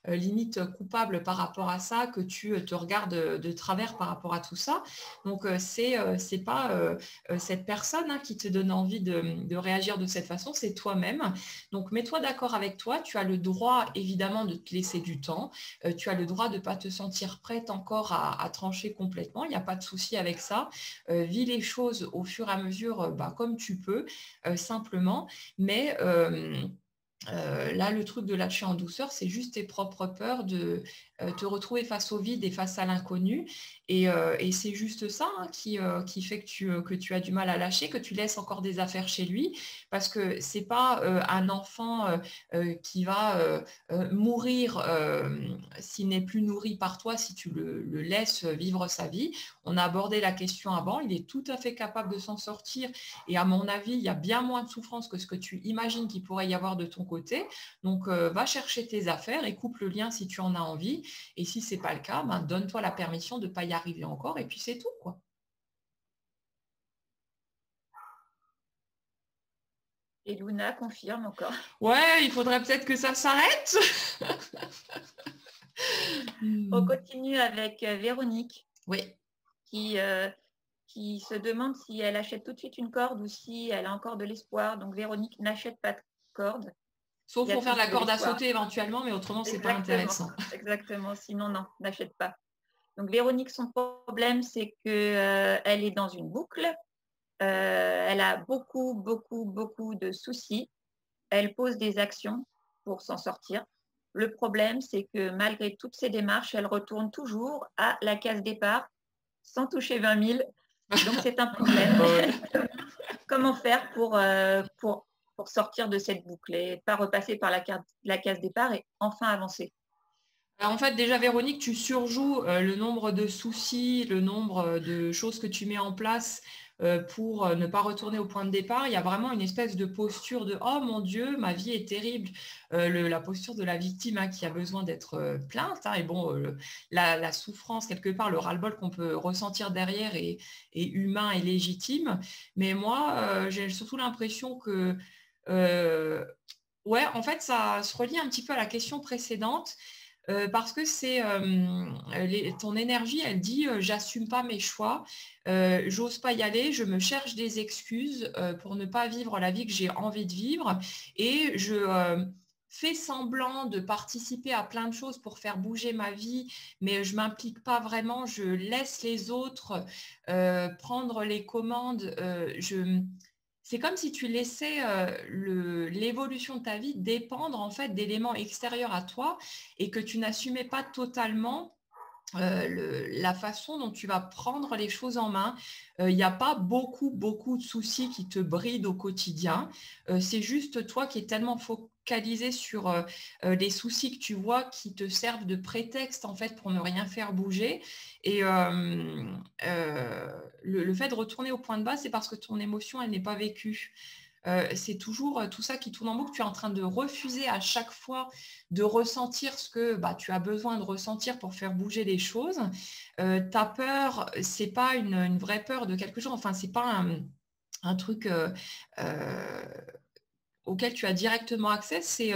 limite coupable par rapport à ça, que tu te regardes de travers par rapport à tout ça. Donc, c'est pas cette personne hein, qui te donne envie de réagir de cette façon, c'est toi-même. Donc, mets-toi d'accord avec toi. Tu as le droit, évidemment, de te laisser du temps. Tu as le droit de ne pas te sentir prête encore à trancher complètement. Il n'y a pas de souci avec ça. Vis les choses au fur et à mesure comme tu peux, simplement. Mais là, le truc de lâcher en douceur, c'est juste tes propres peurs de te retrouver face au vide et face à l'inconnu. Et c'est juste ça hein, qui fait que tu as du mal à lâcher, que tu laisses encore des affaires chez lui, parce que c'est pas un enfant qui va mourir s'il n'est plus nourri par toi, si tu le laisses vivre sa vie. On a abordé la question avant, il est tout à fait capable de s'en sortir. Et à mon avis, il y a bien moins de souffrance que ce que tu imagines qu'il pourrait y avoir de ton côté. Donc, va chercher tes affaires et coupe le lien si tu en as envie. Et si ce n'est pas le cas, ben, donne-toi la permission de ne pas y arriver encore. Et puis, c'est tout, quoi. Et Luna confirme encore. Ouais, il faudrait peut-être que ça s'arrête. On continue avec Véronique. Oui. Qui se demande si elle achète tout de suite une corde ou si elle a encore de l'espoir. Donc Véronique n'achète pas de corde. Sauf pour faire la corde à sauter éventuellement, mais autrement, c'est pas intéressant. Exactement, sinon non, n'achète pas. Donc Véronique, son problème, c'est qu'elle est dans une boucle. Elle a beaucoup de soucis. Elle pose des actions pour s'en sortir. Le problème, c'est que malgré toutes ces démarches, elle retourne toujours à la case départ sans toucher 20 000. Donc, c'est un problème. Comment faire pour sortir de cette boucle et pas repasser par la case départ et enfin avancer? En fait, déjà, Véronique, tu surjoues le nombre de soucis, le nombre de choses que tu mets en place pour ne pas retourner au point de départ. Il y a vraiment une espèce de posture de « Oh mon Dieu, ma vie est terrible ». La posture de la victime hein, qui a besoin d'être plainte. Hein, et bon, la souffrance, quelque part, le ras-le-bol qu'on peut ressentir derrière est humain et légitime. Mais moi, j'ai surtout l'impression que... ouais, en fait, ça se relie un petit peu à la question précédente. Parce que c'est ton énergie, elle dit j'assume pas mes choix, j'ose pas y aller, je me cherche des excuses pour ne pas vivre la vie que j'ai envie de vivre et je fais semblant de participer à plein de choses pour faire bouger ma vie, mais je m'implique pas vraiment, je laisse les autres prendre les commandes, c'est comme si tu laissais l'évolution de ta vie dépendre en fait d'éléments extérieurs à toi et que tu n'assumais pas totalement la façon dont tu vas prendre les choses en main. Il n'y a pas beaucoup de soucis qui te brident au quotidien. C'est juste toi qui es tellement focaliser sur les soucis que tu vois qui te servent de prétexte en fait pour ne rien faire bouger. Et le fait de retourner au point de base, c'est parce que ton émotion, elle n'est pas vécue. C'est toujours tout ça qui tourne en boucle. Tu es en train de refuser à chaque fois de ressentir ce que tu as besoin de ressentir pour faire bouger les choses. Ta peur, c'est pas une vraie peur de quelque chose. Enfin, c'est pas un truc auquel tu as directement accès, c'est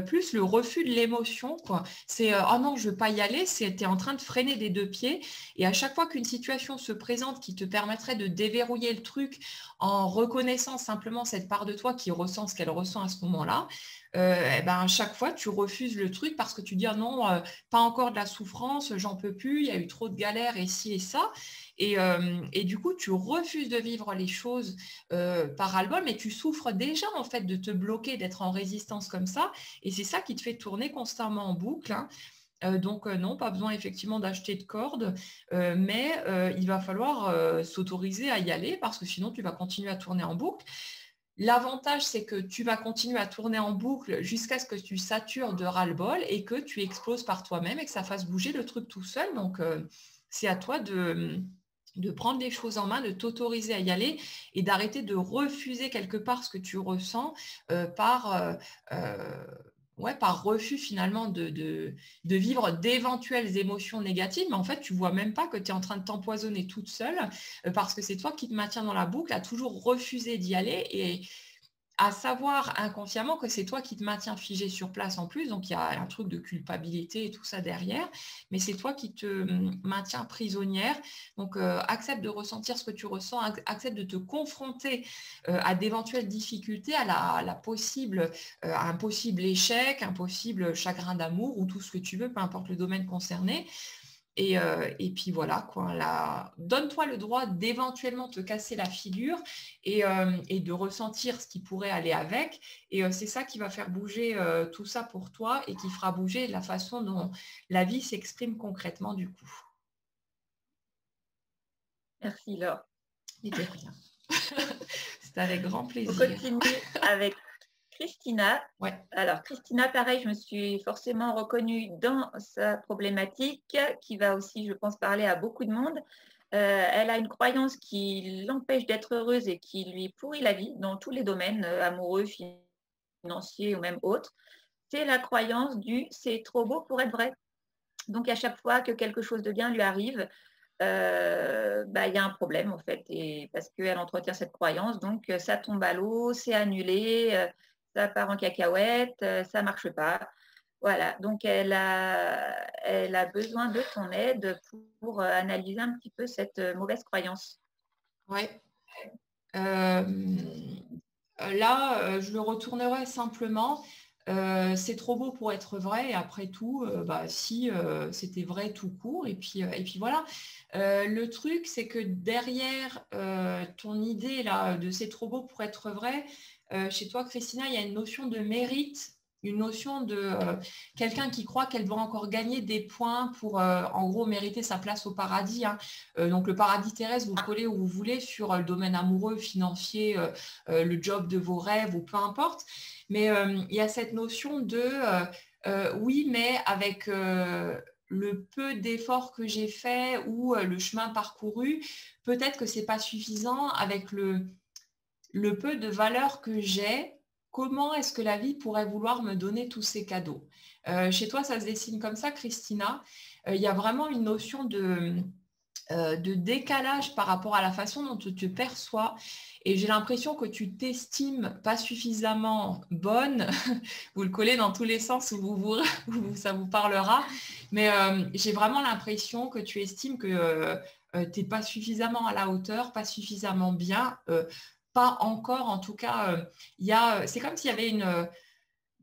plus le refus de l'émotion, quoi. C'est oh non, je veux pas y aller, c'est tu es en train de freiner des deux pieds et à chaque fois qu'une situation se présente qui te permettrait de déverrouiller le truc en reconnaissant simplement cette part de toi qui ressent ce qu'elle ressent à ce moment-là, à chaque fois tu refuses le truc parce que tu dis ah non, pas encore de la souffrance, j'en peux plus, il y a eu trop de galères et ci et ça. Et du coup, tu refuses de vivre les choses par album et tu souffres déjà en fait de te bloquer, d'être en résistance comme ça. Et c'est ça qui te fait tourner constamment en boucle, hein. Donc non, pas besoin effectivement d'acheter de cordes, mais il va falloir s'autoriser à y aller parce que sinon tu vas continuer à tourner en boucle. L'avantage, c'est que tu vas continuer à tourner en boucle jusqu'à ce que tu satures de ras-le-bol et que tu exploses par toi-même et que ça fasse bouger le truc tout seul. Donc, c'est à toi de prendre les choses en main, de t'autoriser à y aller et d'arrêter de refuser quelque part ce que tu ressens par refus finalement de vivre d'éventuelles émotions négatives. Mais en fait, tu ne vois même pas que tu es en train de t'empoisonner toute seule parce que c'est toi qui te maintiens dans la boucle à toujours refuser d'y aller et à savoir inconsciemment que c'est toi qui te maintiens figé sur place en plus, donc il y a un truc de culpabilité et tout ça derrière, mais c'est toi qui te maintiens prisonnière, donc accepte de ressentir ce que tu ressens, accepte de te confronter à d'éventuelles difficultés, à un possible échec, un possible chagrin d'amour ou tout ce que tu veux, peu importe le domaine concerné. Et puis voilà, quoi. Là, donne-toi le droit d'éventuellement te casser la figure et de ressentir ce qui pourrait aller avec. Et c'est ça qui va faire bouger tout ça pour toi et qui fera bouger la façon dont la vie s'exprime concrètement du coup. Merci Laure. Et de rien. C'est avec grand On plaisir. continue avec Christina. Ouais. Alors, Christina, pareil, je me suis forcément reconnue dans sa problématique qui va aussi, je pense, parler à beaucoup de monde. Elle a une croyance qui l'empêche d'être heureuse et qui lui pourrit la vie dans tous les domaines, amoureux, financiers ou même autres. C'est la croyance du « c'est trop beau pour être vrai ». Donc, à chaque fois que quelque chose de bien lui arrive, il y a un problème en fait, et parce qu'elle entretient cette croyance, donc ça tombe à l'eau, c'est annulé, ça part en cacahuète, ça marche pas. Voilà, donc elle a besoin de ton aide pour analyser un petit peu cette mauvaise croyance. Ouais. Je le retournerai simplement. C'est trop beau pour être vrai. Et après tout, si c'était vrai tout court. Et puis voilà. Le truc, c'est que derrière ton idée là de c'est trop beau pour être vrai, chez toi, Christina, il y a une notion de mérite, une notion de quelqu'un qui croit qu'elle doit encore gagner des points pour, en gros, mériter sa place au paradis, hein. Donc le paradis terrestre, vous le collez où vous voulez sur le domaine amoureux, financier, le job de vos rêves ou peu importe. Mais il y a cette notion de oui, mais avec le peu d'efforts que j'ai fait ou le chemin parcouru, peut-être que c'est pas suffisant avec le peu de valeur que j'ai. Comment est-ce que la vie pourrait vouloir me donner tous ces cadeaux? Chez toi, ça se dessine comme ça, Christina. Il y a vraiment une notion de décalage par rapport à la façon dont tu te perçois. Et j'ai l'impression que tu t'estimes pas suffisamment bonne. Vous le collez dans tous les sens où ça vous parlera. Mais j'ai vraiment l'impression que tu estimes que tu n'es pas suffisamment à la hauteur, pas suffisamment bien. Pas encore, en tout cas, c'est comme s'il y avait une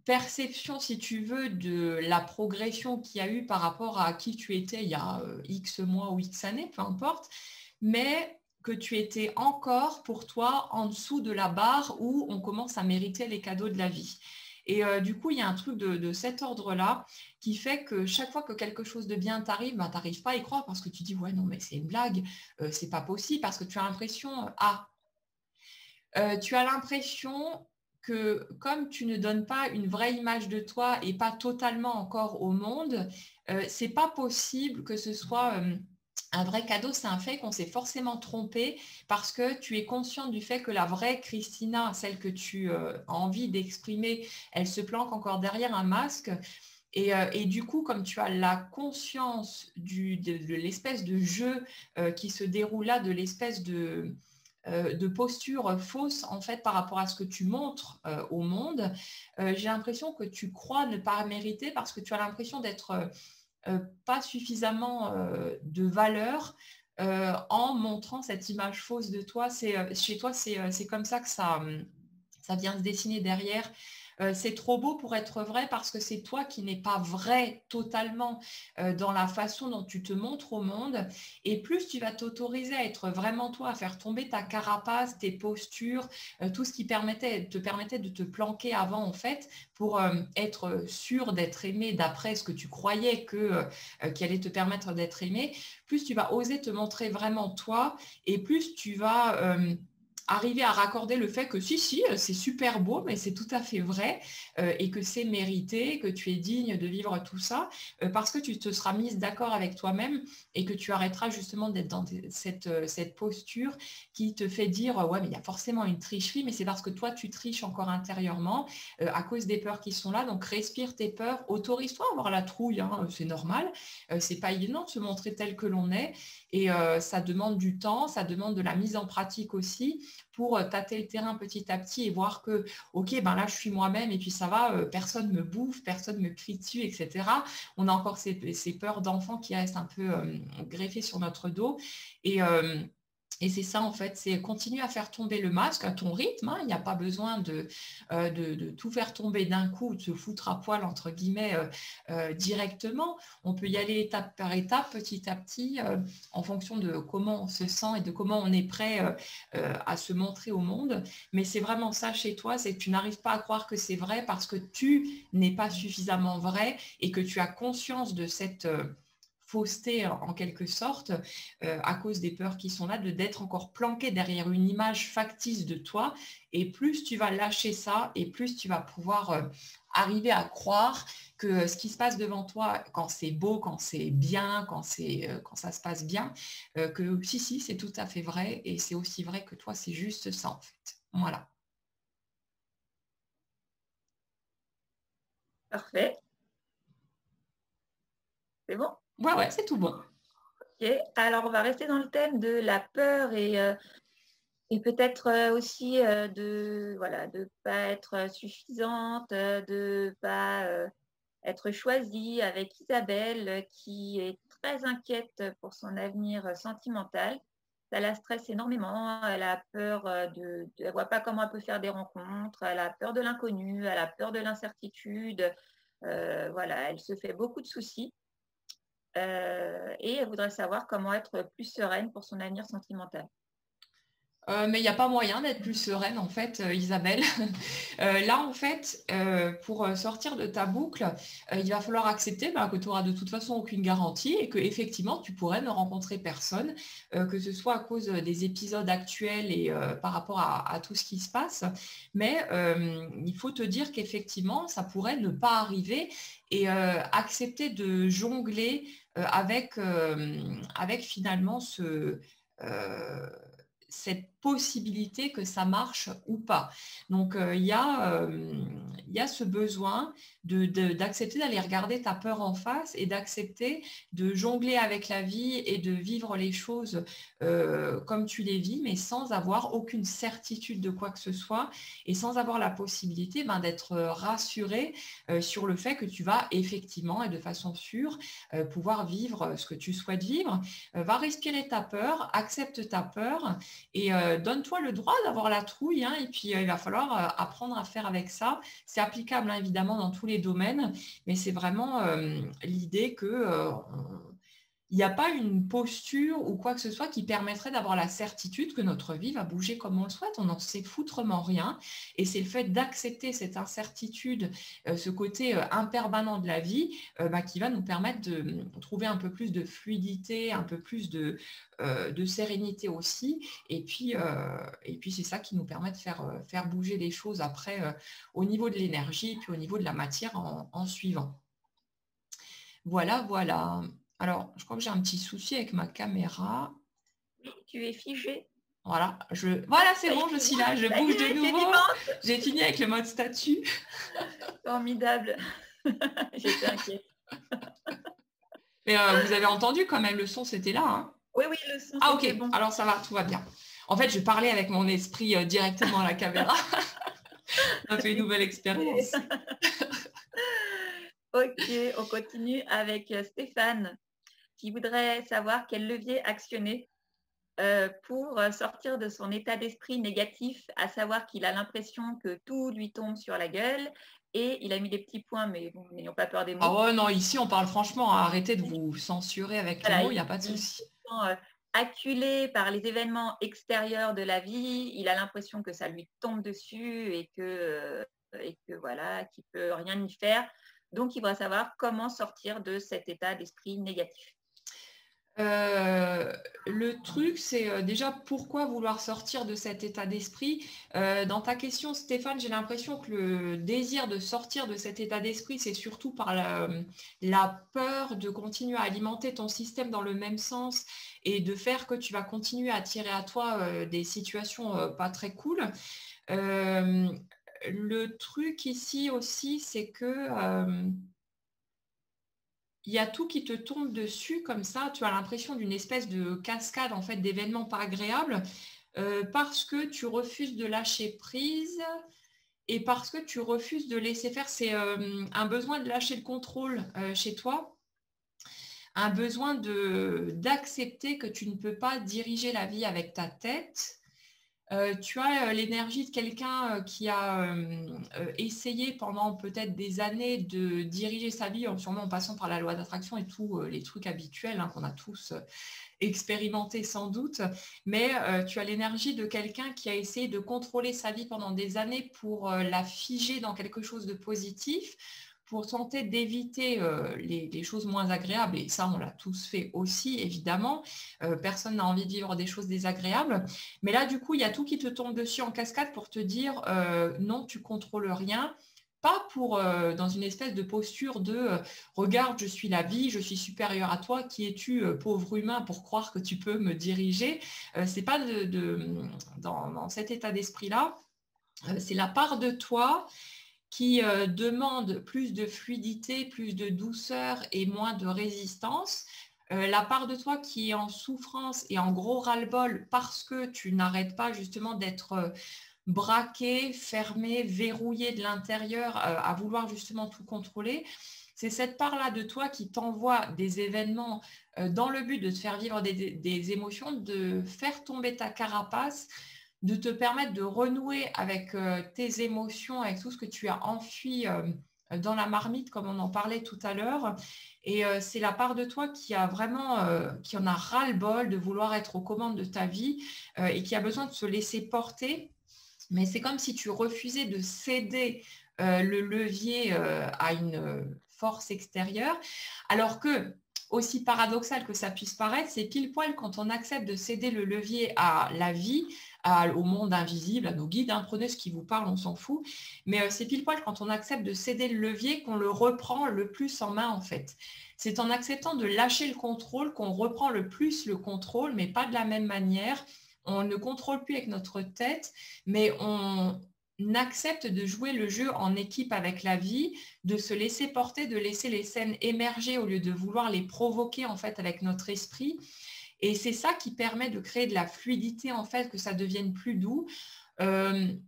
perception, si tu veux, de la progression qu'il y a eu par rapport à qui tu étais il y a X mois ou X années, peu importe, mais que tu étais encore pour toi en dessous de la barre où on commence à mériter les cadeaux de la vie. Et du coup, il y a un truc de cet ordre-là qui fait que chaque fois que quelque chose de bien t'arrive, tu n'arrives pas à y croire parce que tu dis « ouais, non, mais c'est une blague, c'est pas possible » parce que tu as l'impression tu as l'impression que comme tu ne donnes pas une vraie image de toi et pas totalement encore au monde, c'est pas possible que ce soit un vrai cadeau. C'est un fait qu'on s'est forcément trompé parce que tu es consciente du fait que la vraie Christina, celle que tu as envie d'exprimer, elle se planque encore derrière un masque. Et du coup, comme tu as la conscience de l'espèce de jeu qui se déroule là, de l'espèce de posture fausse en fait par rapport à ce que tu montres au monde, j'ai l'impression que tu crois ne pas mériter parce que tu as l'impression d'être pas suffisamment de valeur en montrant cette image fausse de toi. Chez toi, c'est comme ça que ça vient se dessiner derrière. C'est trop beau pour être vrai parce que c'est toi qui n'es pas vrai totalement dans la façon dont tu te montres au monde. Et plus tu vas t'autoriser à être vraiment toi, à faire tomber ta carapace, tes postures, tout ce qui te permettait de te planquer avant en fait, pour être sûr d'être aimé d'après ce que tu croyais qui allait te permettre d'être aimé, plus tu vas oser te montrer vraiment toi et plus tu vas arriver à raccorder le fait que si, c'est super beau, mais c'est tout à fait vrai et que c'est mérité, que tu es digne de vivre tout ça parce que tu te seras mise d'accord avec toi-même et que tu arrêteras justement d'être dans cette posture qui te fait dire ouais, mais il y a forcément une tricherie, mais c'est parce que toi, tu triches encore intérieurement à cause des peurs qui sont là. Donc, respire tes peurs, autorise-toi à avoir la trouille, hein, c'est normal. C'est pas évident de se montrer tel que l'on est et ça demande du temps, ça demande de la mise en pratique aussi pour tâter le terrain petit à petit et voir que, ok, ben là, je suis moi-même et puis ça va, personne me bouffe, personne me crie dessus, etc. On a encore ces peurs d'enfants qui restent un peu greffées sur notre dos. Et c'est ça, en fait, c'est continuer à faire tomber le masque à ton rythme, hein. Il n'y a pas besoin de tout faire tomber d'un coup, de se foutre à poil, entre guillemets, directement. On peut y aller étape par étape, petit à petit, en fonction de comment on se sent et de comment on est prêt à se montrer au monde. Mais c'est vraiment ça chez toi, c'est que tu n'arrives pas à croire que c'est vrai parce que tu n'es pas suffisamment vrai et que tu as conscience de cette fausseté en quelque sorte à cause des peurs qui sont là, d'être encore planqué derrière une image factice de toi. Et plus tu vas lâcher ça et plus tu vas pouvoir arriver à croire que ce qui se passe devant toi, quand c'est beau, quand c'est bien, quand ça se passe bien, que si, c'est tout à fait vrai et c'est aussi vrai que toi, c'est juste ça en fait. Voilà. Parfait. C'est bon? Ouais, c'est tout bon. Ok. Alors, on va rester dans le thème de la peur et peut-être aussi de voilà, de pas être suffisante, de pas être choisie avec Isabelle qui est très inquiète pour son avenir sentimental. Ça la stresse énormément. Elle a peur elle voit pas comment elle peut faire des rencontres. Elle a peur de l'inconnu. Elle a peur de l'incertitude. Voilà, elle se fait beaucoup de soucis. Et elle voudrait savoir comment être plus sereine pour son avenir sentimental. Mais il n'y a pas moyen d'être plus sereine, en fait, Isabelle. Là, en fait, pour sortir de ta boucle, il va falloir accepter que tu n'auras de toute façon aucune garantie et que effectivement, tu pourrais ne rencontrer personne, que ce soit à cause des épisodes actuels et par rapport à tout ce qui se passe. Mais il faut te dire qu'effectivement, ça pourrait ne pas arriver et accepter de jongler avec finalement cette possibilité que ça marche ou pas. Donc, il y a ce besoin d'accepter d'aller regarder ta peur en face et d'accepter de jongler avec la vie et de vivre les choses comme tu les vis, mais sans avoir aucune certitude de quoi que ce soit et sans avoir la possibilité d'être rassuré sur le fait que tu vas effectivement et de façon sûre pouvoir vivre ce que tu souhaites vivre. Va respirer ta peur, accepte ta peur et donne-toi le droit d'avoir la trouille, hein, et puis il va falloir apprendre à faire avec ça. C'est applicable, hein, évidemment dans tous les domaines, mais c'est vraiment l'idée que il n'y a pas une posture ou quoi que ce soit qui permettrait d'avoir la certitude que notre vie va bouger comme on le souhaite. On n'en sait foutrement rien. Et c'est le fait d'accepter cette incertitude, ce côté impermanent de la vie, qui va nous permettre de trouver un peu plus de fluidité, un peu plus de sérénité aussi. Et puis c'est ça qui nous permet de faire bouger les choses après au niveau de l'énergie, puis au niveau de la matière en suivant. Voilà, voilà. Alors, je crois que j'ai un petit souci avec ma caméra. Oui, tu es figé. Voilà, voilà, c'est bon, je suis là, je bouge de nouveau. J'ai fini avec le mode statut. Formidable. J'étais inquiète. Mais vous avez entendu quand même, le son, c'était là. Hein. Oui, le son, ah, ok, bon. Alors ça va, tout va bien. En fait, je parlais avec mon esprit directement à la caméra. On a fait une nouvelle expérience. Ok, on continue avec Stéphane, qui voudrait savoir quel levier actionner pour sortir de son état d'esprit négatif, à savoir qu'il a l'impression que tout lui tombe sur la gueule, et il a mis des petits points, mais bon, n'ayons pas peur des mots. Ah ouais, non, ici on parle franchement, arrêtez de vous censurer avec les mots, il n'y a pas de souci. Acculé par les événements extérieurs de la vie, il a l'impression que ça lui tombe dessus et que voilà, qu'il ne peut rien y faire. Donc, il va savoir comment sortir de cet état d'esprit négatif. Le truc, c'est déjà pourquoi vouloir sortir de cet état d'esprit. Dans ta question, Stéphane, j'ai l'impression que le désir de sortir de cet état d'esprit, c'est surtout par la peur de continuer à alimenter ton système dans le même sens et de faire que tu vas continuer à attirer à toi des situations pas très cool. Le truc ici aussi, c'est que il y a tout qui te tombe dessus comme ça, tu as l'impression d'une espèce de cascade en fait d'événements pas agréables parce que tu refuses de lâcher prise et parce que tu refuses de laisser faire. C'est un besoin de lâcher le contrôle chez toi, un besoin d'accepter que tu ne peux pas diriger la vie avec ta tête. Tu as l'énergie de quelqu'un qui a essayé pendant peut-être des années de diriger sa vie, sûrement en passant par la loi d'attraction et tous les trucs habituels qu'on a tous expérimentés sans doute. Mais tu as l'énergie de quelqu'un qui a essayé de contrôler sa vie pendant des années pour la figer dans quelque chose de positif, pour tenter d'éviter les choses moins agréables. Et ça, on l'a tous fait aussi, évidemment. Personne n'a envie de vivre des choses désagréables. Mais là, du coup, il y a tout qui te tombe dessus en cascade pour te dire non, tu contrôles rien. Pas pour dans une espèce de posture de regarde, je suis la vie, je suis supérieur à toi, qui es-tu, pauvre humain, pour croire que tu peux me diriger. C'est pas dans cet état d'esprit-là. C'est la part de toi qui demande plus de fluidité, plus de douceur et moins de résistance. La part de toi qui est en souffrance et en gros ras-le-bol parce que tu n'arrêtes pas justement d'être braqué, fermé, verrouillé de l'intérieur à vouloir justement tout contrôler. C'est cette part-là de toi qui t'envoie des événements dans le but de te faire vivre des émotions, de faire tomber ta carapace, de te permettre de renouer avec tes émotions, avec tout ce que tu as enfui dans la marmite, comme on en parlait tout à l'heure. Et c'est la part de toi qui a vraiment, qui en a ras-le-bol de vouloir être aux commandes de ta vie et qui a besoin de se laisser porter. Mais c'est comme si tu refusais de céder le levier à une force extérieure, alors que, aussi paradoxal que ça puisse paraître, c'est pile poil quand on accepte de céder le levier à la vie, au monde invisible, à nos guides, prenez ce qui vous parle, on s'en fout, mais c'est pile poil quand on accepte de céder le levier qu'on le reprend le plus en main en fait. C'est en acceptant de lâcher le contrôle qu'on reprend le plus le contrôle, mais pas de la même manière. On ne contrôle plus avec notre tête, mais on accepte de jouer le jeu en équipe avec la vie, de se laisser porter, de laisser les scènes émerger au lieu de vouloir les provoquer en fait avec notre esprit. Et c'est ça qui permet de créer de la fluidité, en fait, que ça devienne plus doux. Il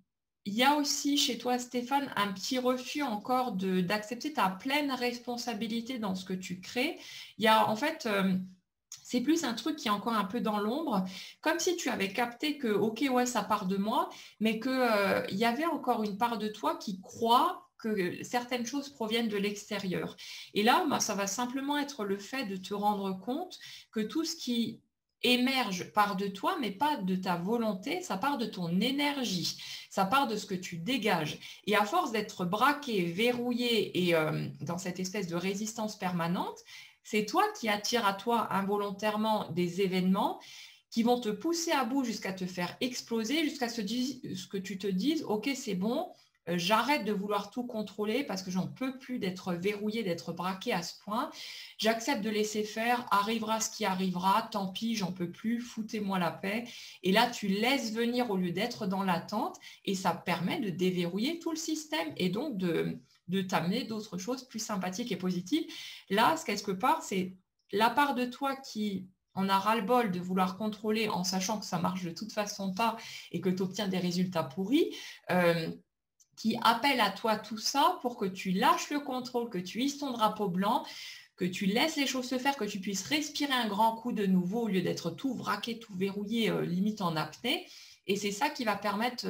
y a aussi chez toi, Stéphane, un petit refus encore d'accepter ta pleine responsabilité dans ce que tu crées. Il y a en fait... c'est plus un truc qui est encore un peu dans l'ombre, comme si tu avais capté que, ok, ouais, ça part de moi, mais qu'il y avait encore une part de toi qui croit que certaines choses proviennent de l'extérieur. Et là, ben, ça va simplement être le fait de te rendre compte que tout ce qui émerge part de toi, mais pas de ta volonté, ça part de ton énergie, ça part de ce que tu dégages. Et à force d'être braqué, verrouillé et dans cette espèce de résistance permanente, c'est toi qui attires à toi involontairement des événements qui vont te pousser à bout jusqu'à te faire exploser, jusqu'à ce que tu te dises, ok, c'est bon, j'arrête de vouloir tout contrôler parce que j'en peux plus d'être verrouillé, d'être braqué à ce point. J'accepte de laisser faire, arrivera ce qui arrivera, tant pis, j'en peux plus, foutez-moi la paix. Et là, tu laisses venir au lieu d'être dans l'attente et ça permet de déverrouiller tout le système et donc de t'amener d'autres choses plus sympathiques et positives. Là, quelque part, c'est la part de toi qui en a ras-le-bol de vouloir contrôler en sachant que ça marche de toute façon pas et que tu obtiens des résultats pourris, qui appelle à toi tout ça pour que tu lâches le contrôle, que tu hisses ton drapeau blanc, que tu laisses les choses se faire, que tu puisses respirer un grand coup de nouveau au lieu d'être tout vraqué, tout verrouillé, limite en apnée. Et c'est ça qui va permettre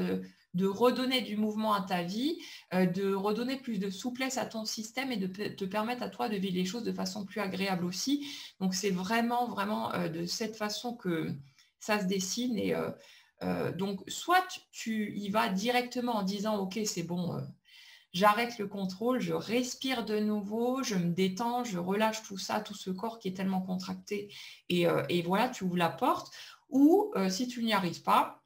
de redonner du mouvement à ta vie, de redonner plus de souplesse à ton système et de te permettre à toi de vivre les choses de façon plus agréable aussi. Donc, c'est vraiment, vraiment de cette façon que ça se dessine. Et donc, soit tu y vas directement en disant, OK, c'est bon, j'arrête le contrôle, je respire de nouveau, je me détends, je relâche tout ça, tout ce corps qui est tellement contracté. Et voilà, tu ouvres la porte. Ou si tu n'y arrives pas,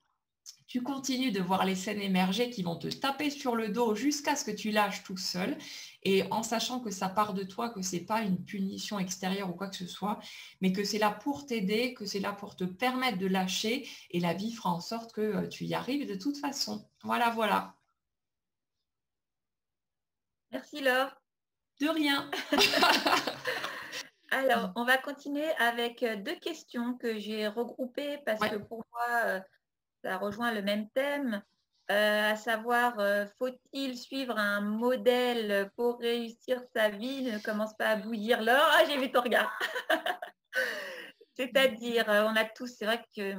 tu continues de voir les scènes émerger qui vont te taper sur le dos jusqu'à ce que tu lâches tout seul. Et en sachant que ça part de toi, que ce n'est pas une punition extérieure ou quoi que ce soit, mais que c'est là pour t'aider, que c'est là pour te permettre de lâcher. Et la vie fera en sorte que tu y arrives de toute façon. Voilà, voilà. Merci Laure. De rien. Alors, on va continuer avec 2 questions que j'ai regroupées parce que pour moi, ça rejoint le même thème, à savoir, faut-il suivre un modèle pour réussir sa vie? Ne commence pas à bouillir Laure. Ah, j'ai vu ton regard. C'est-à-dire, on a tous, c'est vrai que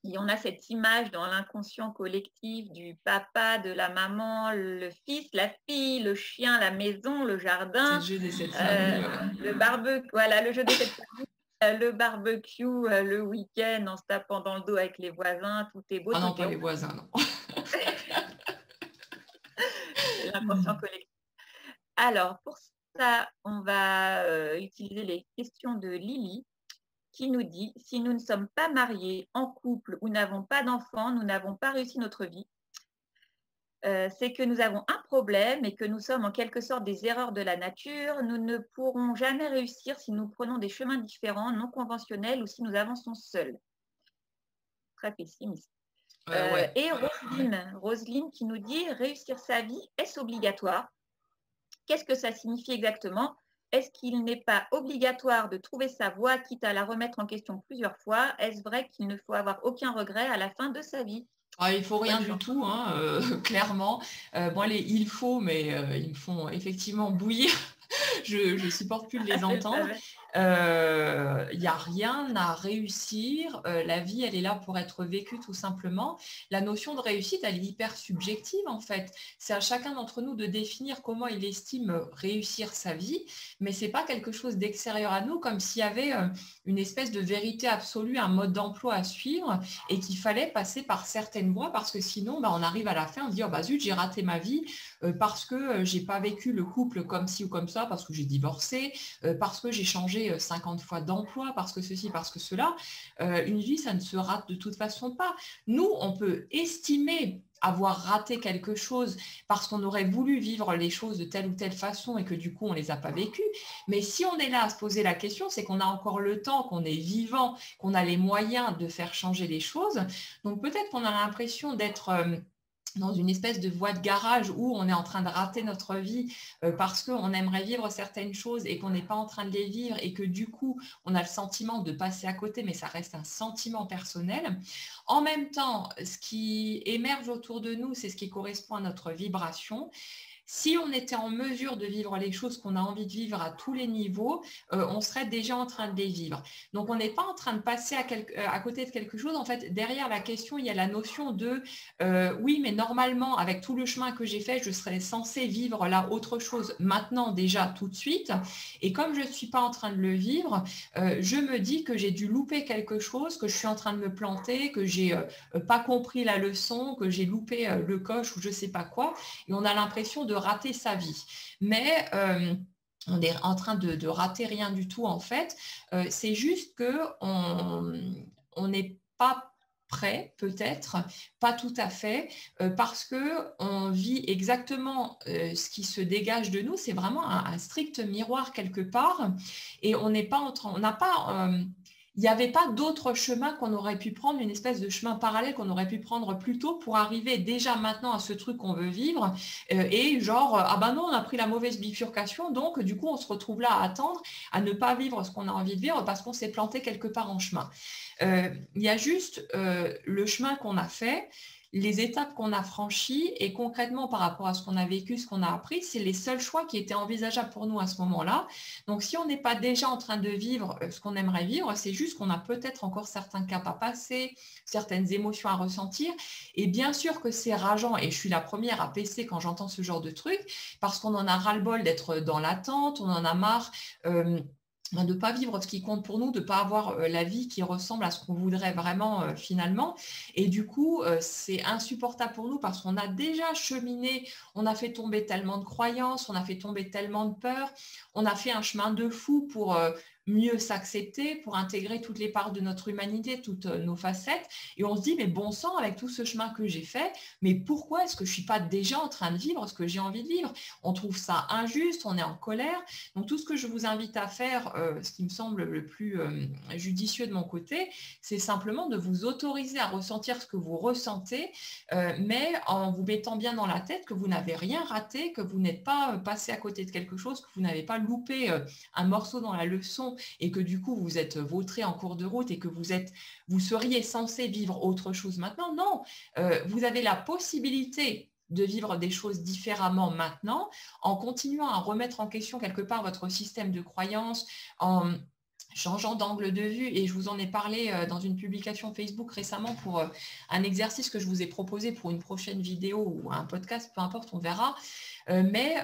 on a cette image dans l'inconscient collectif du papa, de la maman, le fils, la fille, le chien, la maison, le jardin, le jeu de cette famille, le barbecue, voilà, le jeu de cette famille, le barbecue, le week-end en se tapant dans le dos avec les voisins, tout est beau. Ah non, pas les voisins, non. L'inconscient collectif. Alors, pour ça, on va utiliser les questions de Lily qui nous dit « Si nous ne sommes pas mariés, en couple ou n'avons pas d'enfants, nous n'avons pas réussi notre vie. C'est que nous avons un problème et que nous sommes en quelque sorte des erreurs de la nature. Nous ne pourrons jamais réussir si nous prenons des chemins différents, non conventionnels ou si nous avançons seuls. » Très pessimiste. Ouais. Et Roselyne qui nous dit « Réussir sa vie, est-ce obligatoire? Qu'est-ce que ça signifie exactement? Est-ce qu'il n'est pas obligatoire de trouver sa voie, quitte à la remettre en question plusieurs fois? Est-ce vrai qu'il ne faut avoir aucun regret à la fin de sa vie? » Ah, il ne faut rien du tout, hein, clairement. Bon, il faut, mais ils me font effectivement bouillir. Je ne supporte plus de les entendre. Il n'y a rien à réussir. La vie, elle est là pour être vécue tout simplement. La notion de réussite, elle est hyper subjective en fait. C'est à chacun d'entre nous de définir comment il estime réussir sa vie, mais ce n'est pas quelque chose d'extérieur à nous, comme s'il y avait une espèce de vérité absolue, un mode d'emploi à suivre et qu'il fallait passer par certaines voies parce que sinon, on arrive à la fin, on se dit « oh, zut, j'ai raté ma vie parce que j'ai pas vécu le couple comme ci ou comme ça, parce que j'ai divorcé, parce que j'ai changé 50 fois d'emploi, parce que ceci, parce que cela. Une vie, ça ne se rate de toute façon pas. Nous, on peut estimer avoir raté quelque chose parce qu'on aurait voulu vivre les choses de telle ou telle façon et que du coup, on ne les a pas vécues. Mais si on est là à se poser la question, c'est qu'on a encore le temps, qu'on est vivant, qu'on a les moyens de faire changer les choses. Donc peut-être qu'on a l'impression d'être dans une espèce de voie de garage où on est en train de rater notre vie parce qu'on aimerait vivre certaines choses et qu'on n'est pas en train de les vivre et que du coup, on a le sentiment de passer à côté, mais ça reste un sentiment personnel. En même temps, ce qui émerge autour de nous, c'est ce qui correspond à notre vibration. Si on était en mesure de vivre les choses qu'on a envie de vivre à tous les niveaux, on serait déjà en train de les vivre. Donc, on n'est pas en train de passer à côté de quelque chose. En fait, derrière la question, il y a la notion de oui, mais normalement, avec tout le chemin que j'ai fait, je serais censée vivre là autre chose maintenant, déjà, tout de suite. Et comme je ne suis pas en train de le vivre, je me dis que j'ai dû louper quelque chose, que je suis en train de me planter, que j'ai pas compris la leçon, que j'ai loupé le coche ou je ne sais pas quoi. Et on a l'impression de rater sa vie. Mais on est en train de rater rien du tout en fait. C'est juste qu'on n'est pas prêt, peut-être, pas tout à fait, parce qu'on vit exactement ce qui se dégage de nous. C'est vraiment un strict miroir quelque part. Et on n'est pas on n'a pas... il n'y avait pas d'autre chemin qu'on aurait pu prendre, une espèce de chemin parallèle qu'on aurait pu prendre plus tôt pour arriver déjà maintenant à ce truc qu'on veut vivre. Et genre, ah ben non, on a pris la mauvaise bifurcation, donc du coup, on se retrouve là à attendre, à ne pas vivre ce qu'on a envie de vivre parce qu'on s'est planté quelque part en chemin. Il y a juste le chemin qu'on a fait, les étapes qu'on a franchies et concrètement par rapport à ce qu'on a vécu, ce qu'on a appris, c'est les seuls choix qui étaient envisageables pour nous à ce moment-là. Donc, si on n'est pas déjà en train de vivre ce qu'on aimerait vivre, c'est juste qu'on a peut-être encore certains caps à passer, certaines émotions à ressentir. Et bien sûr que c'est rageant, et je suis la première à pisser quand j'entends ce genre de truc, parce qu'on en a ras-le-bol d'être dans l'attente, on en a marre de ne pas vivre ce qui compte pour nous, de ne pas avoir la vie qui ressemble à ce qu'on voudrait vraiment finalement. Et du coup, c'est insupportable pour nous parce qu'on a déjà cheminé, on a fait tomber tellement de croyances, on a fait tomber tellement de peurs, on a fait un chemin de fou pour mieux s'accepter, pour intégrer toutes les parts de notre humanité, toutes nos facettes. Et on se dit, mais bon sang, avec tout ce chemin que j'ai fait, mais pourquoi est-ce que je ne suis pas déjà en train de vivre ce que j'ai envie de vivre? On trouve ça injuste, on est en colère. Donc, tout ce que je vous invite à faire, ce qui me semble le plus judicieux de mon côté, c'est simplement de vous autoriser à ressentir ce que vous ressentez, mais en vous mettant bien dans la tête que vous n'avez rien raté, que vous n'êtes pas passé à côté de quelque chose, que vous n'avez pas loupé un morceau dans la leçon et que du coup vous êtes vautré en cours de route et que vous seriez censé vivre autre chose maintenant. Non, vous avez la possibilité de vivre des choses différemment maintenant, en continuant à remettre en question quelque part votre système de croyance, en changeant d'angle de vue. Et je vous en ai parlé dans une publication Facebook récemment pour un exercice que je vous ai proposé pour une prochaine vidéo ou un podcast, peu importe, on verra. Mais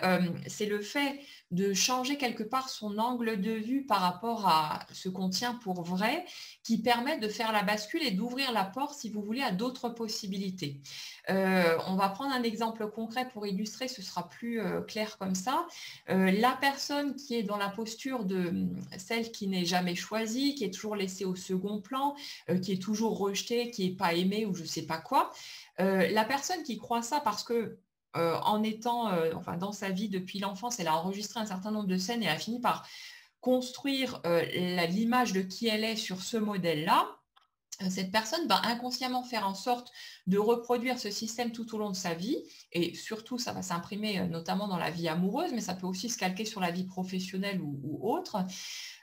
c'est le fait de changer quelque part son angle de vue par rapport à ce qu'on tient pour vrai qui permet de faire la bascule et d'ouvrir la porte, si vous voulez, à d'autres possibilités. On va prendre un exemple concret pour illustrer, ce sera plus clair comme ça. La personne qui est dans la posture de celle qui n'est jamais choisie, qui est toujours laissée au second plan, qui est toujours rejetée, qui n'est pas aimée ou je ne sais pas quoi, la personne qui croit ça parce que en étant dans sa vie depuis l'enfance, elle a enregistré un certain nombre de scènes et elle a fini par construire l'image de qui elle est sur ce modèle-là. Cette personne va inconsciemment faire en sorte de reproduire ce système tout au long de sa vie et surtout ça va s'imprimer notamment dans la vie amoureuse, mais ça peut aussi se calquer sur la vie professionnelle ou autre.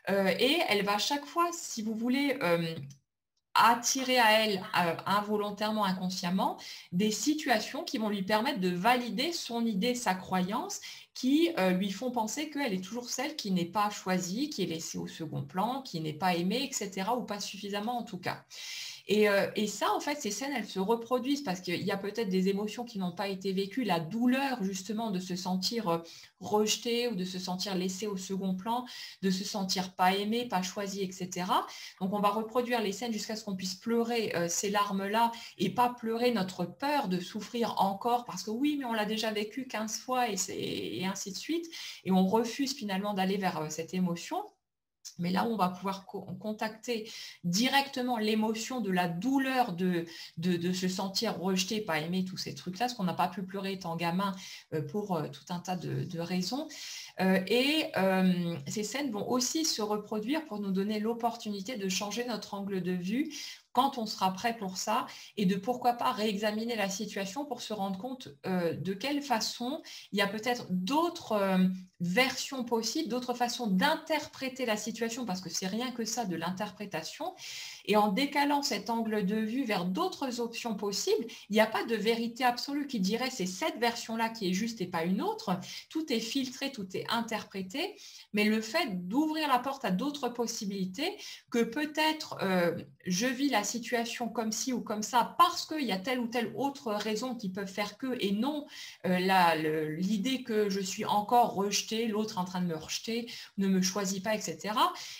Et elle va chaque fois, si vous voulez, attirer à elle involontairement, inconsciemment, des situations qui vont lui permettre de valider son idée, sa croyance, qui lui font penser qu'elle est toujours celle qui n'est pas choisie, qui est laissée au second plan, qui n'est pas aimée, etc., ou pas suffisamment en tout cas. Et ça, en fait, ces scènes, elles se reproduisent parce qu'il y a peut-être des émotions qui n'ont pas été vécues, la douleur justement de se sentir rejeté ou de se sentir laissé au second plan, de se sentir pas aimé, pas choisi, etc. Donc, on va reproduire les scènes jusqu'à ce qu'on puisse pleurer ces larmes-là et pas pleurer notre peur de souffrir encore parce que oui, mais on l'a déjà vécu 15 fois et ainsi de suite. Et on refuse finalement d'aller vers cette émotion. Mais là, on va pouvoir contacter directement l'émotion de la douleur de se sentir rejeté, pas aimé, tous ces trucs-là, ce qu'on n'a pas pu pleurer étant gamin pour tout un tas de raisons. Ces scènes vont aussi se reproduire pour nous donner l'opportunité de changer notre angle de vue quand on sera prêt pour ça et de pourquoi pas réexaminer la situation pour se rendre compte de quelle façon il y a peut-être d'autres versions possibles, d'autres façons d'interpréter la situation parce que c'est rien que ça de l'interprétation Et en décalant cet angle de vue vers d'autres options possibles, il n'y a pas de vérité absolue qui dirait c'est cette version-là qui est juste et pas une autre. Tout est filtré, tout est interprété, mais le fait d'ouvrir la porte à d'autres possibilités, que peut-être je vis la situation comme ci ou comme ça parce qu'il y a telle ou telle autre raison qui peuvent faire que, et non l'idée que je suis encore rejetée, l'autre en train de me rejeter, ne me choisit pas, etc.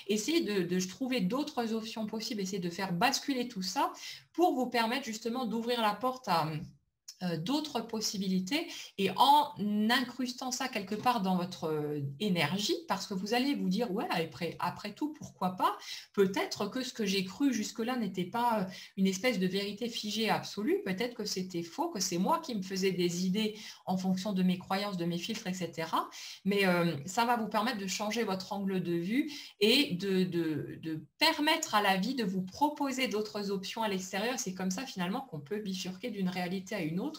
Essayez de trouver d'autres options possibles, essayez de faire basculer tout ça pour vous permettre justement d'ouvrir la porte à d'autres possibilités et en incrustant ça quelque part dans votre énergie, parce que vous allez vous dire ouais, après tout, pourquoi pas, peut-être que ce que j'ai cru jusque-là n'était pas une espèce de vérité figée absolue, peut-être que c'était faux, que c'est moi qui me faisais des idées en fonction de mes croyances, de mes filtres, etc. Mais ça va vous permettre de changer votre angle de vue et de permettre à la vie de vous proposer d'autres options à l'extérieur. C'est comme ça finalement qu'on peut bifurquer d'une réalité à une autre.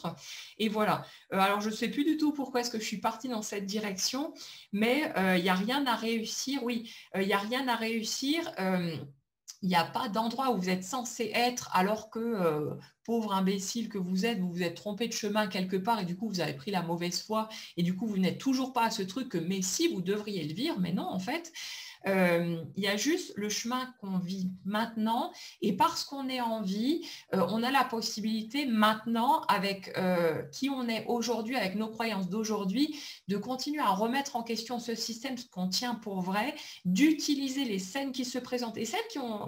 Et voilà. Alors, je ne sais plus du tout pourquoi est-ce que je suis partie dans cette direction, mais il n'y a rien à réussir. Oui, il n'y a rien à réussir. Il n'y a pas d'endroit où vous êtes censé être alors que, pauvre imbécile que vous êtes, vous vous êtes trompé de chemin quelque part et du coup, vous avez pris la mauvaise voie et du coup, vous n'êtes toujours pas à ce truc que, mais si, vous devriez le vivre. Mais non, en fait, il y a juste le chemin qu'on vit maintenant et parce qu'on est en vie, on a la possibilité maintenant, avec qui on est aujourd'hui, avec nos croyances d'aujourd'hui, de continuer à remettre en question ce système, ce qu'on tient pour vrai, d'utiliser les scènes qui se présentent et celles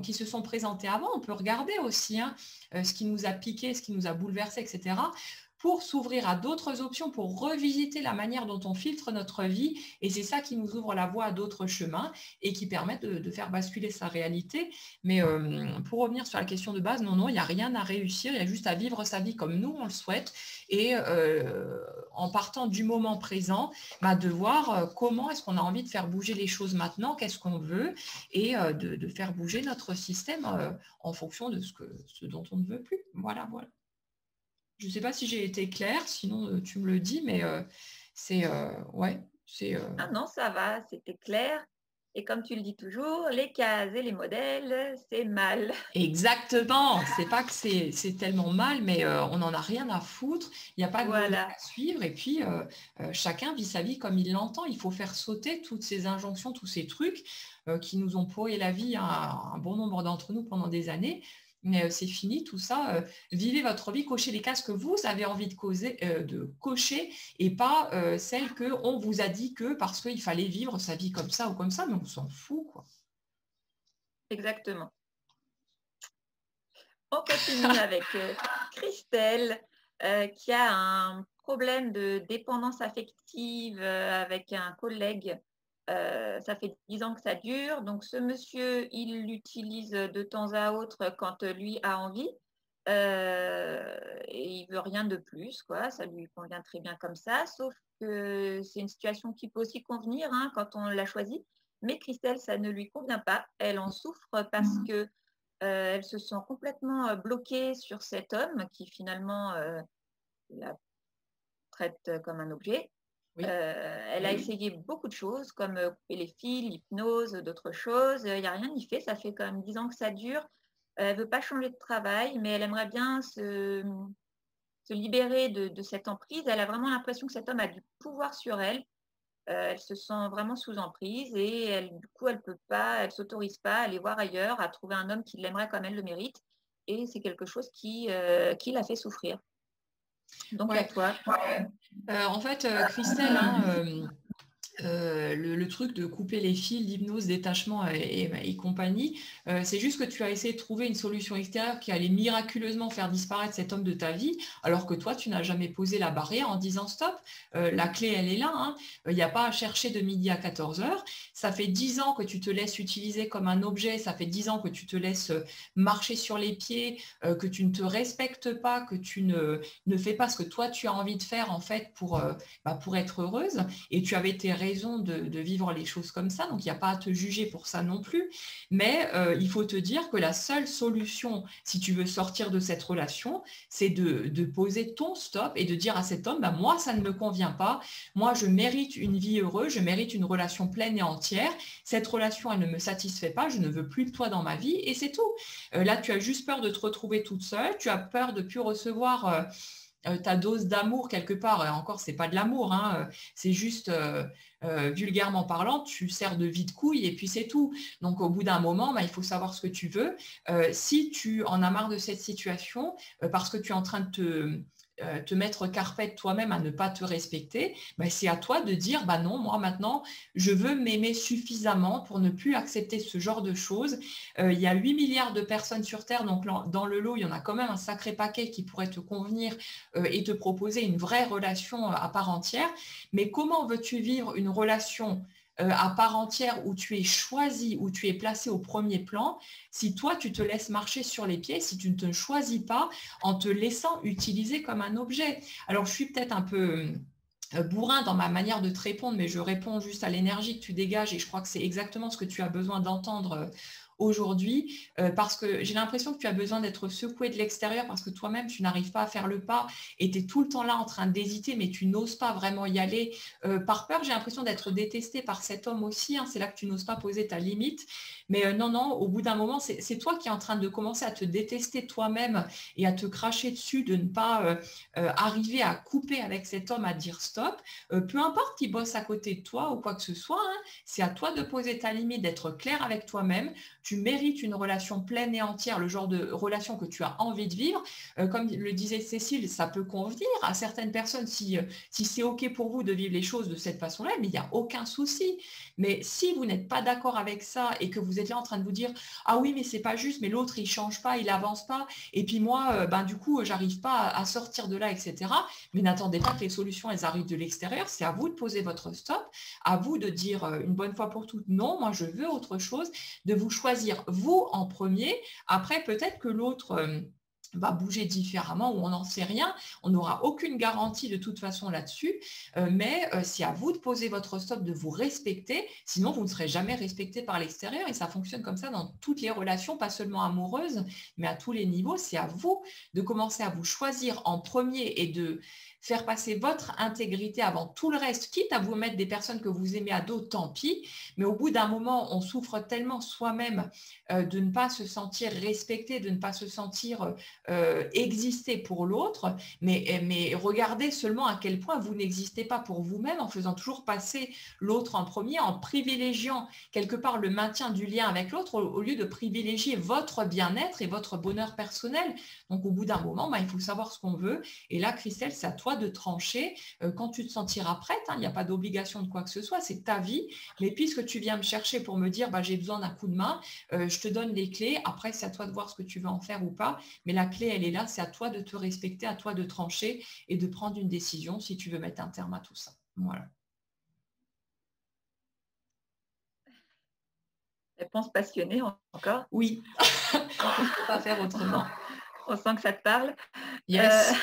qui se sont présentées avant. On peut regarder aussi ce qui nous a piqué, ce qui nous a bouleversé, etc., pour s'ouvrir à d'autres options, pour revisiter la manière dont on filtre notre vie. Et c'est ça qui nous ouvre la voie à d'autres chemins et qui permet de faire basculer sa réalité. Mais pour revenir sur la question de base, non, il n'y a rien à réussir, il y a juste à vivre sa vie comme nous, on le souhaite. Et en partant du moment présent, de voir comment est-ce qu'on a envie de faire bouger les choses maintenant, qu'est-ce qu'on veut, et de faire bouger notre système en fonction de ce dont on ne veut plus. Voilà, voilà. Je ne sais pas si j'ai été claire, sinon tu me le dis, mais c'est... ouais, c'est... Ah non, ça va, c'était clair. Et comme tu le dis toujours, les cases et les modèles, c'est mal. Exactement, c'est pas que c'est tellement mal, mais on n'en a rien à foutre, il n'y a pas de modèle Voilà. à suivre, et puis chacun vit sa vie comme il l'entend. Il faut faire sauter toutes ces injonctions, tous ces trucs qui nous ont pourri la vie à un bon nombre d'entre nous pendant des années. Mais c'est fini tout ça. Vivez votre vie, cochez les cases que vous avez envie de cocher et pas celles qu'on vous a dit que parce qu'il fallait vivre sa vie comme ça ou comme ça, mais on s'en fout, quoi. Exactement. On continue avec Christelle qui a un problème de dépendance affective avec un collègue. Ça fait 10 ans que ça dure. Donc, ce monsieur, il l'utilise de temps à autre quand lui a envie. Et il veut rien de plus, quoi. Ça lui convient très bien comme ça. Sauf que c'est une situation qui peut aussi convenir quand on l'a choisi. Mais Christelle, ça ne lui convient pas. Elle en souffre parce que elle se sent complètement bloquée sur cet homme qui finalement la traite comme un objet. Oui. Elle a essayé beaucoup de choses, comme couper les fils, l'hypnose, d'autres choses. Il n'y a rien y fait. Ça fait quand même 10 ans que ça dure. Elle ne veut pas changer de travail, mais elle aimerait bien se libérer de cette emprise. Elle a vraiment l'impression que cet homme a du pouvoir sur elle. Elle se sent vraiment sous emprise et du coup, elle peut pas, elle s'autorise pas à aller voir ailleurs, à trouver un homme qui l'aimerait comme elle le mérite. Et c'est quelque chose qui la fait souffrir. Donc, ouais. à toi. En fait, Christelle, le truc de couper les fils, d'hypnose, détachement et compagnie, c'est juste que tu as essayé de trouver une solution extérieure qui allait miraculeusement faire disparaître cet homme de ta vie, alors que toi, tu n'as jamais posé la barrière en disant stop, la clé, elle est là, il n'y a pas à chercher de midi à 14 heures. Ça fait 10 ans que tu te laisses utiliser comme un objet, ça fait 10 ans que tu te laisses marcher sur les pieds, que tu ne te respectes pas, que tu ne fais pas ce que toi, tu as envie de faire en fait pour être heureuse, et tu avais tes raison de vivre les choses comme ça, donc il n'y a pas à te juger pour ça non plus, mais il faut te dire que la seule solution, si tu veux sortir de cette relation, c'est de poser ton stop et de dire à cet homme, moi, ça ne me convient pas, moi, je mérite une vie heureuse, je mérite une relation pleine et entière, cette relation, elle ne me satisfait pas, je ne veux plus de toi dans ma vie, et c'est tout. Là, tu as juste peur de te retrouver toute seule, tu as peur de ne plus recevoir ta dose d'amour quelque part. Encore, c'est pas de l'amour, hein, c'est juste, vulgairement parlant, tu sers de vide-couille et puis c'est tout. Donc, au bout d'un moment, il faut savoir ce que tu veux. Si tu en as marre de cette situation, parce que tu es en train de te mettre carpette toi-même à ne pas te respecter, c'est à toi de dire non, moi maintenant, je veux m'aimer suffisamment pour ne plus accepter ce genre de choses. Il y a 8 milliards de personnes sur Terre, donc dans le lot, il y en a quand même un sacré paquet qui pourrait te convenir et te proposer une vraie relation à part entière. Mais comment veux-tu vivre une relation à part entière où tu es choisi, où tu es placé au premier plan, si toi, tu te laisses marcher sur les pieds, si tu ne te choisis pas en te laissant utiliser comme un objet. Alors, je suis peut-être un peu bourrin dans ma manière de te répondre, mais je réponds juste à l'énergie que tu dégages et je crois que c'est exactement ce que tu as besoin d'entendre aujourd'hui, parce que j'ai l'impression que tu as besoin d'être secoué de l'extérieur parce que toi-même, tu n'arrives pas à faire le pas et tu es tout le temps là en train d'hésiter, mais tu n'oses pas vraiment y aller par peur. J'ai l'impression d'être détesté par cet homme aussi, hein, c'est là que tu n'oses pas poser ta limite. Mais non, au bout d'un moment, c'est toi qui es en train de commencer à te détester toi-même et à te cracher dessus de ne pas arriver à couper avec cet homme, à dire stop. Peu importe qu'il bosse à côté de toi ou quoi que ce soit, hein, c'est à toi de poser ta limite, d'être clair avec toi-même. Tu mérites une relation pleine et entière, le genre de relation que tu as envie de vivre. Comme le disait Cécile, ça peut convenir à certaines personnes si c'est OK pour vous de vivre les choses de cette façon-là, mais il n'y a aucun souci. Mais si vous n'êtes pas d'accord avec ça et que vous êtes là en train de vous dire « Ah oui, mais c'est pas juste, mais l'autre, il ne change pas, il n'avance pas, et puis moi, du coup, j'arrive pas à sortir de là, etc. » Mais n'attendez pas que les solutions, elles arrivent de l'extérieur. C'est à vous de poser votre stop, à vous de dire une bonne fois pour toutes « Non, moi, je veux autre chose », de vous choisir vous en premier. Après, peut-être que l'autre va bouger différemment ou on n'en sait rien. On n'aura aucune garantie de toute façon là-dessus. Mais c'est à vous de poser votre stop, de vous respecter. Sinon, vous ne serez jamais respecté par l'extérieur. Et ça fonctionne comme ça dans toutes les relations, pas seulement amoureuses, mais à tous les niveaux. C'est à vous de commencer à vous choisir en premier et de faire passer votre intégrité avant tout le reste, quitte à vous mettre des personnes que vous aimez à dos, tant pis. Mais au bout d'un moment, on souffre tellement soi-même de ne pas se sentir respecté, de ne pas se sentir exister pour l'autre. Mais regardez seulement à quel point vous n'existez pas pour vous-même en faisant toujours passer l'autre en premier, en privilégiant quelque part le maintien du lien avec l'autre au lieu de privilégier votre bien-être et votre bonheur personnel. Donc, au bout d'un moment, il faut savoir ce qu'on veut. Et là, Christelle, c'est à toi de trancher quand tu te sentiras prête. Il n'y a pas d'obligation de quoi que ce soit, c'est ta vie. Mais puisque tu viens me chercher pour me dire j'ai besoin d'un coup de main, je te donne les clés. Après, c'est à toi de voir ce que tu veux en faire ou pas. Mais la clé, elle est là. C'est à toi de te respecter, à toi de trancher et de prendre une décision si tu veux mettre un terme à tout ça. Voilà. Réponse passionnée encore. Oui, on ne peut pas faire autrement. On sent que ça te parle. Yes.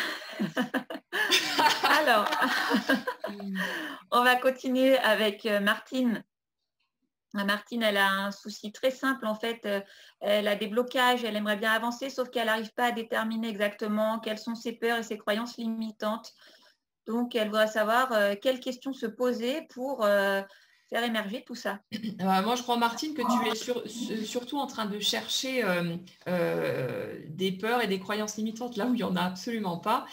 Alors, on va continuer avec Martine. Martine, elle a un souci très simple en fait. Elle a des blocages, elle aimerait bien avancer, sauf qu'elle n'arrive pas à déterminer exactement quelles sont ses peurs et ses croyances limitantes. Donc, elle voudrait savoir quelles questions se poser pour faire émerger tout ça. Moi, je crois, Martine, que tu es surtout en train de chercher des peurs et des croyances limitantes là où il n'y en a absolument pas.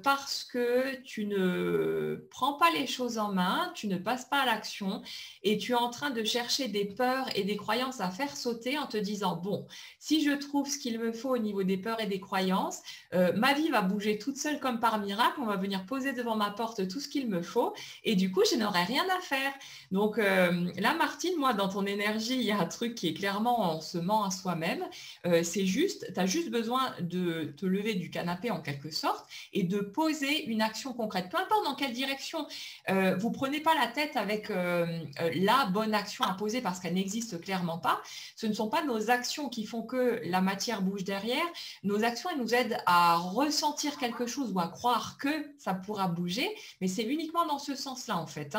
Parce que tu ne prends pas les choses en main, tu ne passes pas à l'action et tu es en train de chercher des peurs et des croyances à faire sauter en te disant, bon, si je trouve ce qu'il me faut au niveau des peurs et des croyances, ma vie va bouger toute seule comme par miracle, on va venir poser devant ma porte tout ce qu'il me faut et du coup, je n'aurai rien à faire. Donc là, Martine, moi, dans ton énergie, il y a un truc qui est clairement, on se ment à soi-même. C'est juste, tu as juste besoin de te lever du canapé en quelque sorte et de poser une action concrète. Peu importe dans quelle direction, vous ne prenez pas la tête avec la bonne action à poser parce qu'elle n'existe clairement pas. Ce ne sont pas nos actions qui font que la matière bouge derrière. Nos actions, elles nous aident à ressentir quelque chose ou à croire que ça pourra bouger, mais c'est uniquement dans ce sens-là en fait.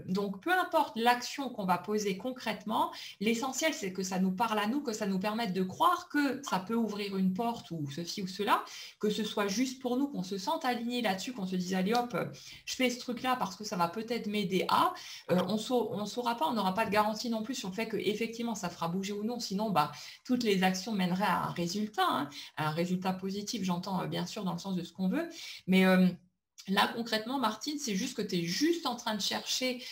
Donc, peu importe l'action qu'on va poser concrètement, l'essentiel, c'est que ça nous parle à nous, que ça nous permette de croire que ça peut ouvrir une porte ou ceci ou cela, que ce soit juste pour nous, qu'on se sente aligné là-dessus, qu'on se dise, allez hop, je fais ce truc-là parce que ça va peut-être m'aider à. On ne saura pas, on n'aura pas de garantie non plus sur le fait qu'effectivement, ça fera bouger ou non. Sinon, toutes les actions mèneraient à un résultat positif, j'entends bien sûr dans le sens de ce qu'on veut. Mais là, concrètement, Martine, c'est juste que tu es juste en train de chercher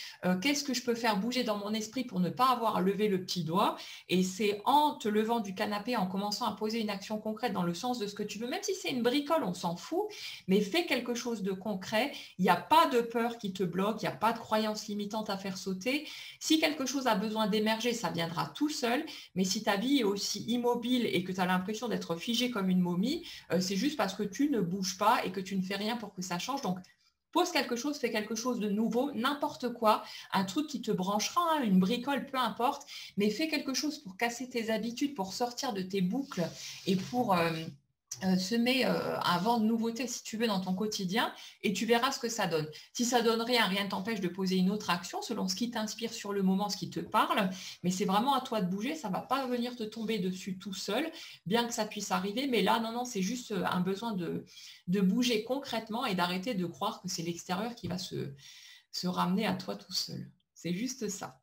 qu'est-ce que je peux faire bouger dans mon esprit pour ne pas avoir à lever le petit doigt. Et c'est en te levant du canapé, en commençant à poser une action concrète dans le sens de ce que tu veux, même si c'est une bricole, on s'en fout, mais fais quelque chose de concret. Il n'y a pas de peur qui te bloque, il n'y a pas de croyance limitante à faire sauter. Si quelque chose a besoin d'émerger, ça viendra tout seul. Mais si ta vie est aussi immobile et que tu as l'impression d'être figé comme une momie, c'est juste parce que tu ne bouges pas et que tu ne fais rien pour que ça change. Donc, pose quelque chose, fais quelque chose de nouveau, n'importe quoi, un truc qui te branchera, une bricole, peu importe, mais fais quelque chose pour casser tes habitudes, pour sortir de tes boucles et pour semer un vent de nouveauté, si tu veux, dans ton quotidien, et tu verras ce que ça donne. Si ça donne rien, rien ne t'empêche de poser une autre action selon ce qui t'inspire sur le moment, ce qui te parle, mais c'est vraiment à toi de bouger, ça ne va pas venir te tomber dessus tout seul, bien que ça puisse arriver, mais là, non, c'est juste un besoin de bouger concrètement et d'arrêter de croire que c'est l'extérieur qui va se ramener à toi tout seul. C'est juste ça.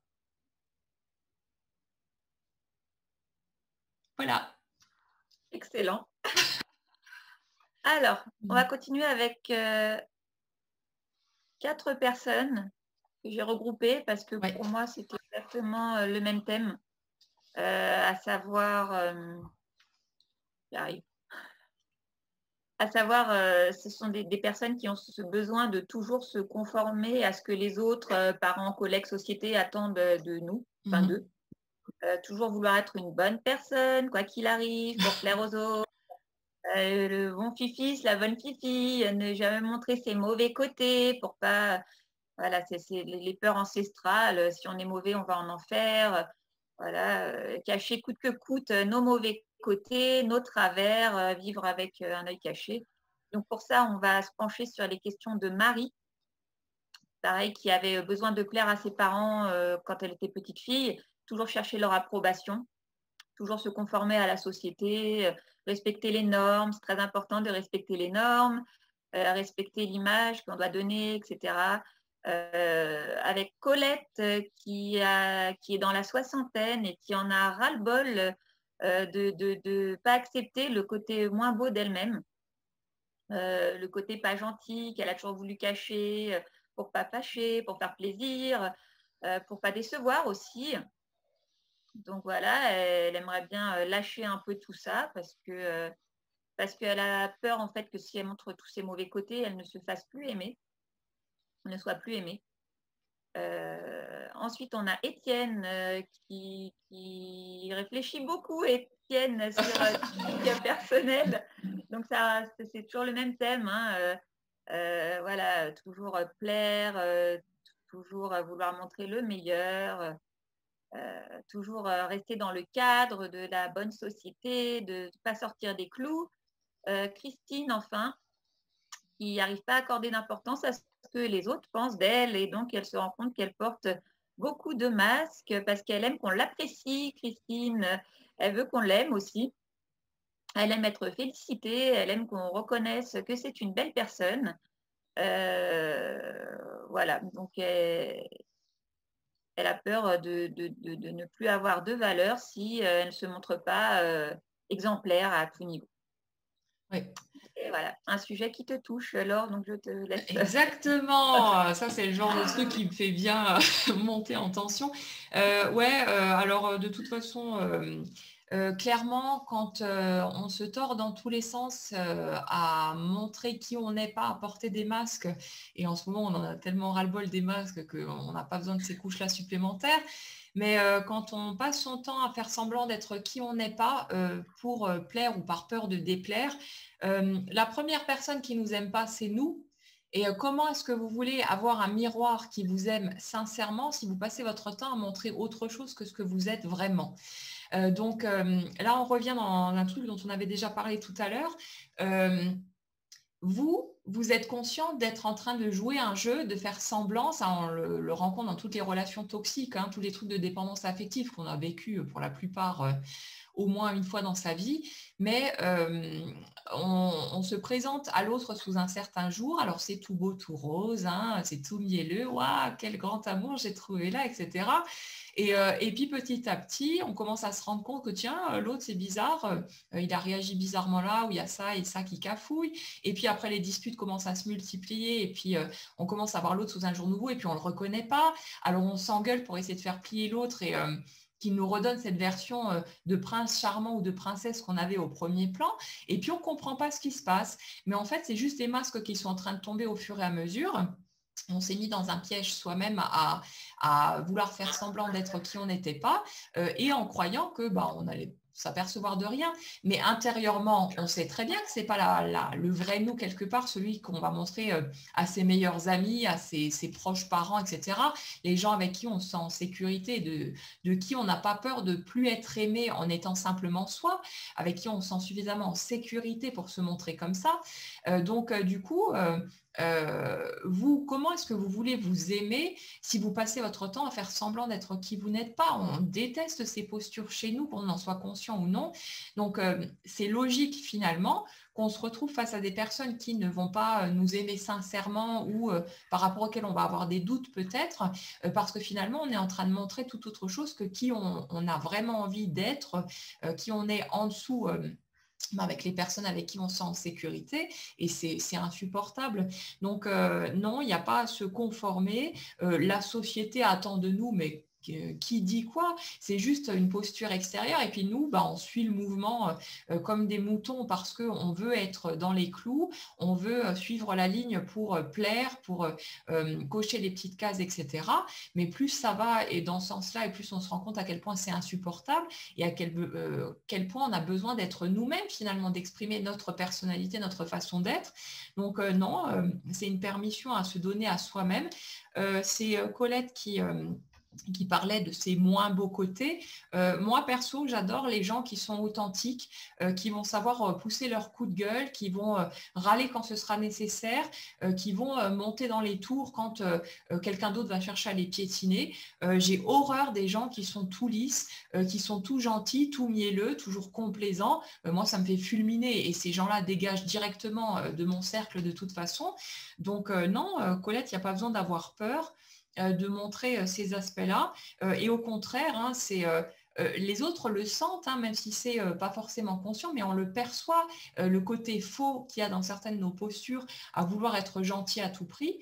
Voilà. Excellent. Alors, on va continuer avec 4 personnes que j'ai regroupées parce que pour moi, c'était exactement le même thème, à savoir, ce sont des personnes qui ont ce besoin de toujours se conformer à ce que les autres, parents, collègues, société attendent de nous, enfin d'eux. Toujours vouloir être une bonne personne, quoi qu'il arrive, pour plaire aux autres. Le bon fifi, la bonne fifi, ne jamais montrer ses mauvais côtés pour pas. Voilà, c'est les peurs ancestrales. Si on est mauvais, on va en enfer. Voilà, cacher coûte que coûte nos mauvais côtés, nos travers, vivre avec un œil caché. Donc pour ça, on va se pencher sur les questions de Marie, pareil, qui avait besoin de plaire à ses parents quand elle était petite fille, toujours chercher leur approbation, toujours se conformer à la société, respecter les normes, c'est très important de respecter les normes, respecter l'image qu'on doit donner, etc. Avec Colette qui est dans la soixantaine et qui en a ras-le-bol de ne pas accepter le côté moins beau d'elle-même, le côté pas gentil qu'elle a toujours voulu cacher pour pas fâcher, pour faire plaisir, pour pas décevoir aussi. Donc voilà, elle aimerait bien lâcher un peu tout ça parce qu'elle a peur en fait que si elle montre tous ses mauvais côtés, elle ne se fasse plus aimer, ne soit plus aimée. Ensuite, on a Étienne qui réfléchit beaucoup, Étienne, sur le personnel. Donc ça, c'est toujours le même thème, hein. Voilà, toujours plaire, toujours vouloir montrer le meilleur. Toujours rester dans le cadre de la bonne société, de ne pas sortir des clous. Christine, enfin, qui n'arrive pas à accorder d'importance à ce que les autres pensent d'elle et donc elle se rend compte qu'elle porte beaucoup de masques parce qu'elle aime qu'on l'apprécie. Christine, elle veut qu'on l'aime aussi. Elle aime être félicitée, elle aime qu'on reconnaisse que c'est une belle personne. Voilà, donc elle a peur de ne plus avoir de valeur si elle ne se montre pas exemplaire à tout niveau. Oui. Et voilà, un sujet qui te touche, Laure, donc je te laisse. Exactement, ça c'est le genre de truc qui me fait bien monter en tension. Alors de toute façon, Clairement, quand on se tord dans tous les sens à montrer qui on n'est pas, à porter des masques, et en ce moment, on en a tellement ras-le-bol des masques qu'on n'a pas besoin de ces couches-là supplémentaires. Mais quand on passe son temps à faire semblant d'être qui on n'est pas pour plaire ou par peur de déplaire, la première personne qui nous aime pas, c'est nous. Et comment est-ce que vous voulez avoir un miroir qui vous aime sincèrement si vous passez votre temps à montrer autre chose que ce que vous êtes vraiment? Donc là, on revient dans un truc dont on avait déjà parlé tout à l'heure. Vous êtes conscient d'être en train de jouer un jeu, de faire semblant, ça on le rencontre dans toutes les relations toxiques, hein, tous les trucs de dépendance affective qu'on a vécu pour la plupart au moins une fois dans sa vie, mais on se présente à l'autre sous un certain jour, alors c'est tout beau, tout rose, hein, c'est tout mielleux, waouh, quel grand amour j'ai trouvé là, etc. Et puis petit à petit, on commence à se rendre compte que tiens, l'autre c'est bizarre, il a réagi bizarrement là, où il y a ça et ça qui cafouille. Et puis après, les disputes commencent à se multiplier et puis on commence à voir l'autre sous un jour nouveau et puis on ne le reconnaît pas. Alors on s'engueule pour essayer de faire plier l'autre et qu'il nous redonne cette version de prince charmant ou de princesse qu'on avait au premier plan. Et puis on ne comprend pas ce qui se passe. Mais en fait, c'est juste des masques qui sont en train de tomber au fur et à mesure. On s'est mis dans un piège soi-même à vouloir faire semblant d'être qui on n'était pas et en croyant que on allait s'apercevoir de rien. Mais intérieurement, on sait très bien que ce n'est pas le vrai nous quelque part, celui qu'on va montrer à ses meilleurs amis, à ses proches parents, etc. Les gens avec qui on se sent en sécurité, de qui on n'a pas peur de plus être aimé en étant simplement soi, avec qui on se sent suffisamment en sécurité pour se montrer comme ça. Donc, du coup... vous, comment est-ce que vous voulez vous aimer si vous passez votre temps à faire semblant d'être qui vous n'êtes pas? On déteste ces postures chez nous, qu'on en soit conscient ou non. Donc, c'est logique finalement qu'on se retrouve face à des personnes qui ne vont pas nous aimer sincèrement ou par rapport auxquelles on va avoir des doutes peut-être, parce que finalement, on est en train de montrer tout autre chose que qui on a vraiment envie d'être, qui on est en dessous avec les personnes avec qui on se sent en sécurité et c'est insupportable. Donc non, il n'y a pas à se conformer. La société attend de nous, mais qui dit quoi? C'est juste une posture extérieure et puis nous, on suit le mouvement comme des moutons parce qu'on veut être dans les clous, on veut suivre la ligne pour plaire, pour cocher les petites cases, etc. Mais plus ça va et dans ce sens-là, et plus on se rend compte à quel point c'est insupportable et à quel point on a besoin d'être nous-mêmes finalement, d'exprimer notre personnalité, notre façon d'être. Donc non, c'est une permission à se donner à soi-même. C'est Colette qui parlait de ses moins beaux côtés. Moi, perso, j'adore les gens qui sont authentiques, qui vont savoir pousser leur coup de gueule, qui vont râler quand ce sera nécessaire, qui vont monter dans les tours quand quelqu'un d'autre va chercher à les piétiner. J'ai horreur des gens qui sont tout lisses, qui sont tout gentils, tout mielleux, toujours complaisants. Moi, ça me fait fulminer et ces gens-là dégagent directement de mon cercle de toute façon. Donc non, Colette, il n'y a pas besoin d'avoir peur de montrer ces aspects-là. Et au contraire, hein, les autres le sentent, hein, même si c'est pas forcément conscient, mais on le perçoit, le côté faux qu'il y a dans certaines de nos postures à vouloir être gentil à tout prix.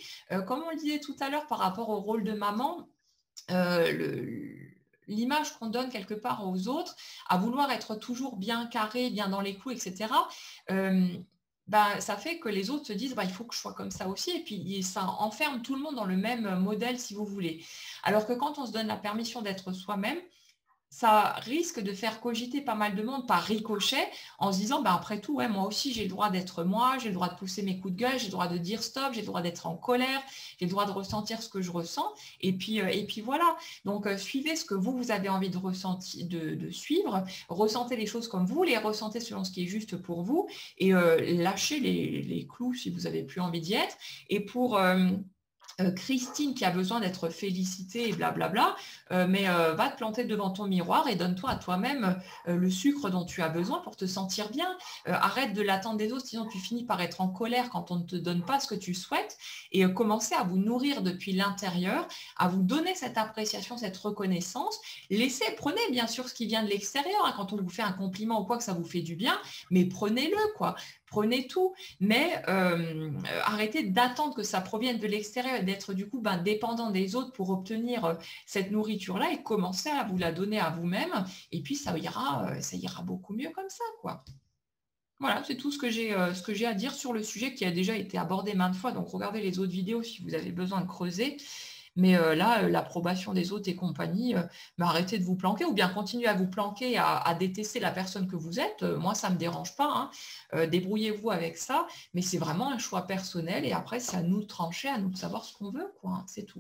Comme on le disait tout à l'heure par rapport au rôle de maman, l'image qu'on donne quelque part aux autres, à vouloir être toujours bien carré, bien dans les clous, etc., ça fait que les autres se disent il faut que je sois comme ça aussi, et puis ça enferme tout le monde dans le même modèle, si vous voulez. Alors que quand on se donne la permission d'être soi-même, ça risque de faire cogiter pas mal de monde par ricochet en se disant après tout, ouais, moi aussi j'ai le droit d'être moi, j'ai le droit de pousser mes coups de gueule, j'ai le droit de dire stop, j'ai le droit d'être en colère, j'ai le droit de ressentir ce que je ressens, et puis voilà. Donc suivez ce que vous avez envie de ressentir, de suivre, ressentez les choses comme vous les ressentez selon ce qui est juste pour vous, et lâchez les clous si vous n'avez plus envie d'y être. Et pour Christine qui a besoin d'être félicitée et blablabla, mais va te planter devant ton miroir et donne-toi à toi-même le sucre dont tu as besoin pour te sentir bien. Arrête de l'attendre des autres, sinon tu finis par être en colère quand on ne te donne pas ce que tu souhaites, et commencez à vous nourrir depuis l'intérieur, à vous donner cette appréciation, cette reconnaissance. Prenez bien sûr ce qui vient de l'extérieur, hein, quand on vous fait un compliment ou quoi que ça vous fait du bien, mais prenez-le, quoi. prenez tout, mais arrêtez d'attendre que ça provienne de l'extérieur et d'être du coup dépendant des autres pour obtenir cette nourriture-là, et commencez à vous la donner à vous-même, et puis ça ira beaucoup mieux comme ça, quoi. Voilà, c'est tout ce que j'ai à dire sur le sujet, qui a déjà été abordé maintes fois. Donc, regardez les autres vidéos si vous avez besoin de creuser. Mais là, l'approbation des autres et compagnie, arrêtez de vous planquer, ou bien continuez à vous planquer, à détester la personne que vous êtes. Moi, ça ne me dérange pas, hein. Débrouillez-vous avec ça. Mais c'est vraiment un choix personnel. Et après, c'est à nous de trancher, à nous de savoir ce qu'on veut, quoi, hein. C'est tout.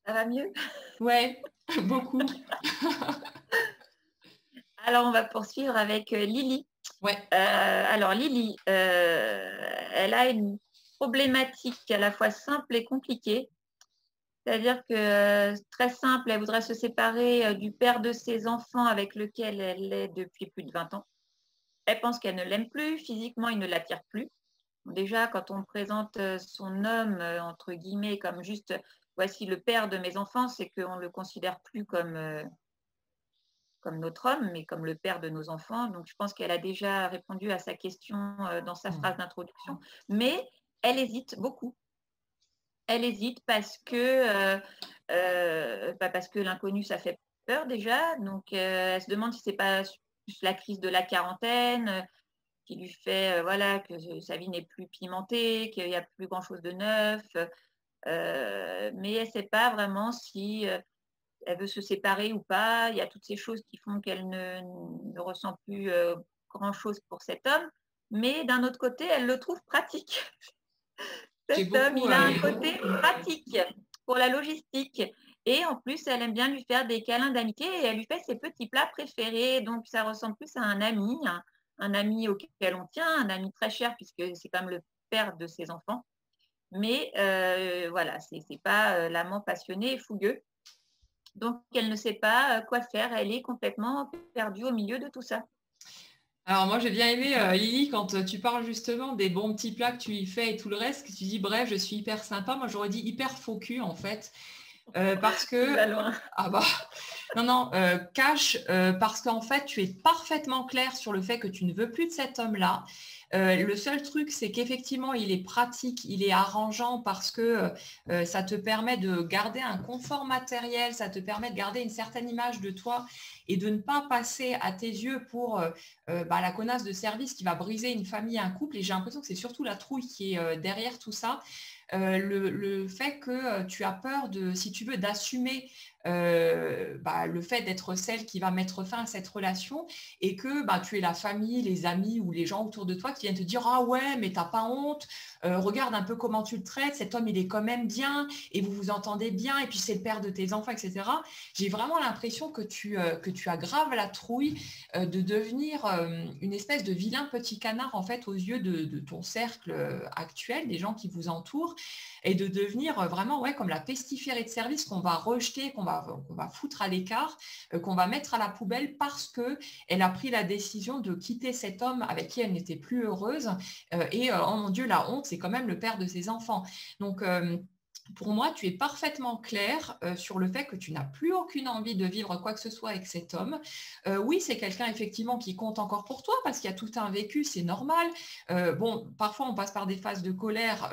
Ça va mieux? Ouais, beaucoup. Alors, on va poursuivre avec Lily. Ouais. Alors, Lily, elle a une problématique à la fois simple et compliquée. C'est-à-dire que très simple, elle voudrait se séparer du père de ses enfants avec lequel elle est depuis plus de 20 ans. Elle pense qu'elle ne l'aime plus, physiquement, il ne l'attire plus. Déjà, quand on présente son homme, entre guillemets, comme juste voici le père de mes enfants, c'est qu'on ne le considère plus comme notre homme, mais comme le père de nos enfants. Donc, je pense qu'elle a déjà répondu à sa question dans sa phrase d'introduction. Mais elle hésite beaucoup. Elle hésite parce que l'inconnu, ça fait peur déjà. Donc, elle se demande si ce n'est pas plus la crise de la quarantaine qui lui fait voilà, que sa vie n'est plus pimentée, qu'il n'y a plus grand-chose de neuf. Mais elle ne sait pas vraiment si elle veut se séparer ou pas. Il y a toutes ces choses qui font qu'elle ne ressent plus grand-chose pour cet homme. Mais d'un autre côté, elle le trouve pratique. Cet homme, il a un côté pratique pour la logistique. Et en plus, elle aime bien lui faire des câlins d'amitié et elle lui fait ses petits plats préférés. Donc, ça ressemble plus à un ami auquel on tient, un ami très cher puisque c'est comme le père de ses enfants. Mais voilà, c'est pas l'amant passionné et fougueux. Donc, elle ne sait pas quoi faire. Elle est complètement perdue au milieu de tout ça. Alors moi j'ai bien aimé Lily, quand tu parles justement des bons petits plats que tu y fais et tout le reste, que tu dis bref, je suis hyper sympa. Moi j'aurais dit hyper faux cul en fait. Parce que ah bah non cache, parce qu'en fait tu es parfaitement clair sur le fait que tu ne veux plus de cet homme-là. Le seul truc, c'est qu'effectivement, il est pratique, il est arrangeant parce que ça te permet de garder un confort matériel, ça te permet de garder une certaine image de toi et de ne pas passer à tes yeux pour la connasse de service qui va briser une famille, un couple. Et j'ai l'impression que c'est surtout la trouille qui est derrière tout ça. Le fait que tu as peur de, si tu veux, d'assumer le fait d'être celle qui va mettre fin à cette relation, et que tu es la famille, les amis ou les gens autour de toi qui viennent te dire ah ouais mais t'as pas honte, regarde un peu comment tu le traites, cet homme il est quand même bien et vous vous entendez bien et puis c'est le père de tes enfants, etc. J'ai vraiment l'impression que tu aggraves la trouille de devenir une espèce de vilain petit canard en fait aux yeux de ton cercle actuel, des gens qui vous entourent, et de devenir vraiment comme la pestiférée de service qu'on va rejeter, qu'on va foutre à l'écart, qu'on va mettre à la poubelle parce qu'elle a pris la décision de quitter cet homme avec qui elle n'était plus heureuse. Oh mon Dieu, la honte, c'est quand même le père de ses enfants. Donc, pour moi, tu es parfaitement clair sur le fait que tu n'as plus aucune envie de vivre quoi que ce soit avec cet homme. Oui, c'est quelqu'un effectivement qui compte encore pour toi parce qu'il y a tout un vécu, c'est normal. Parfois on passe par des phases de colère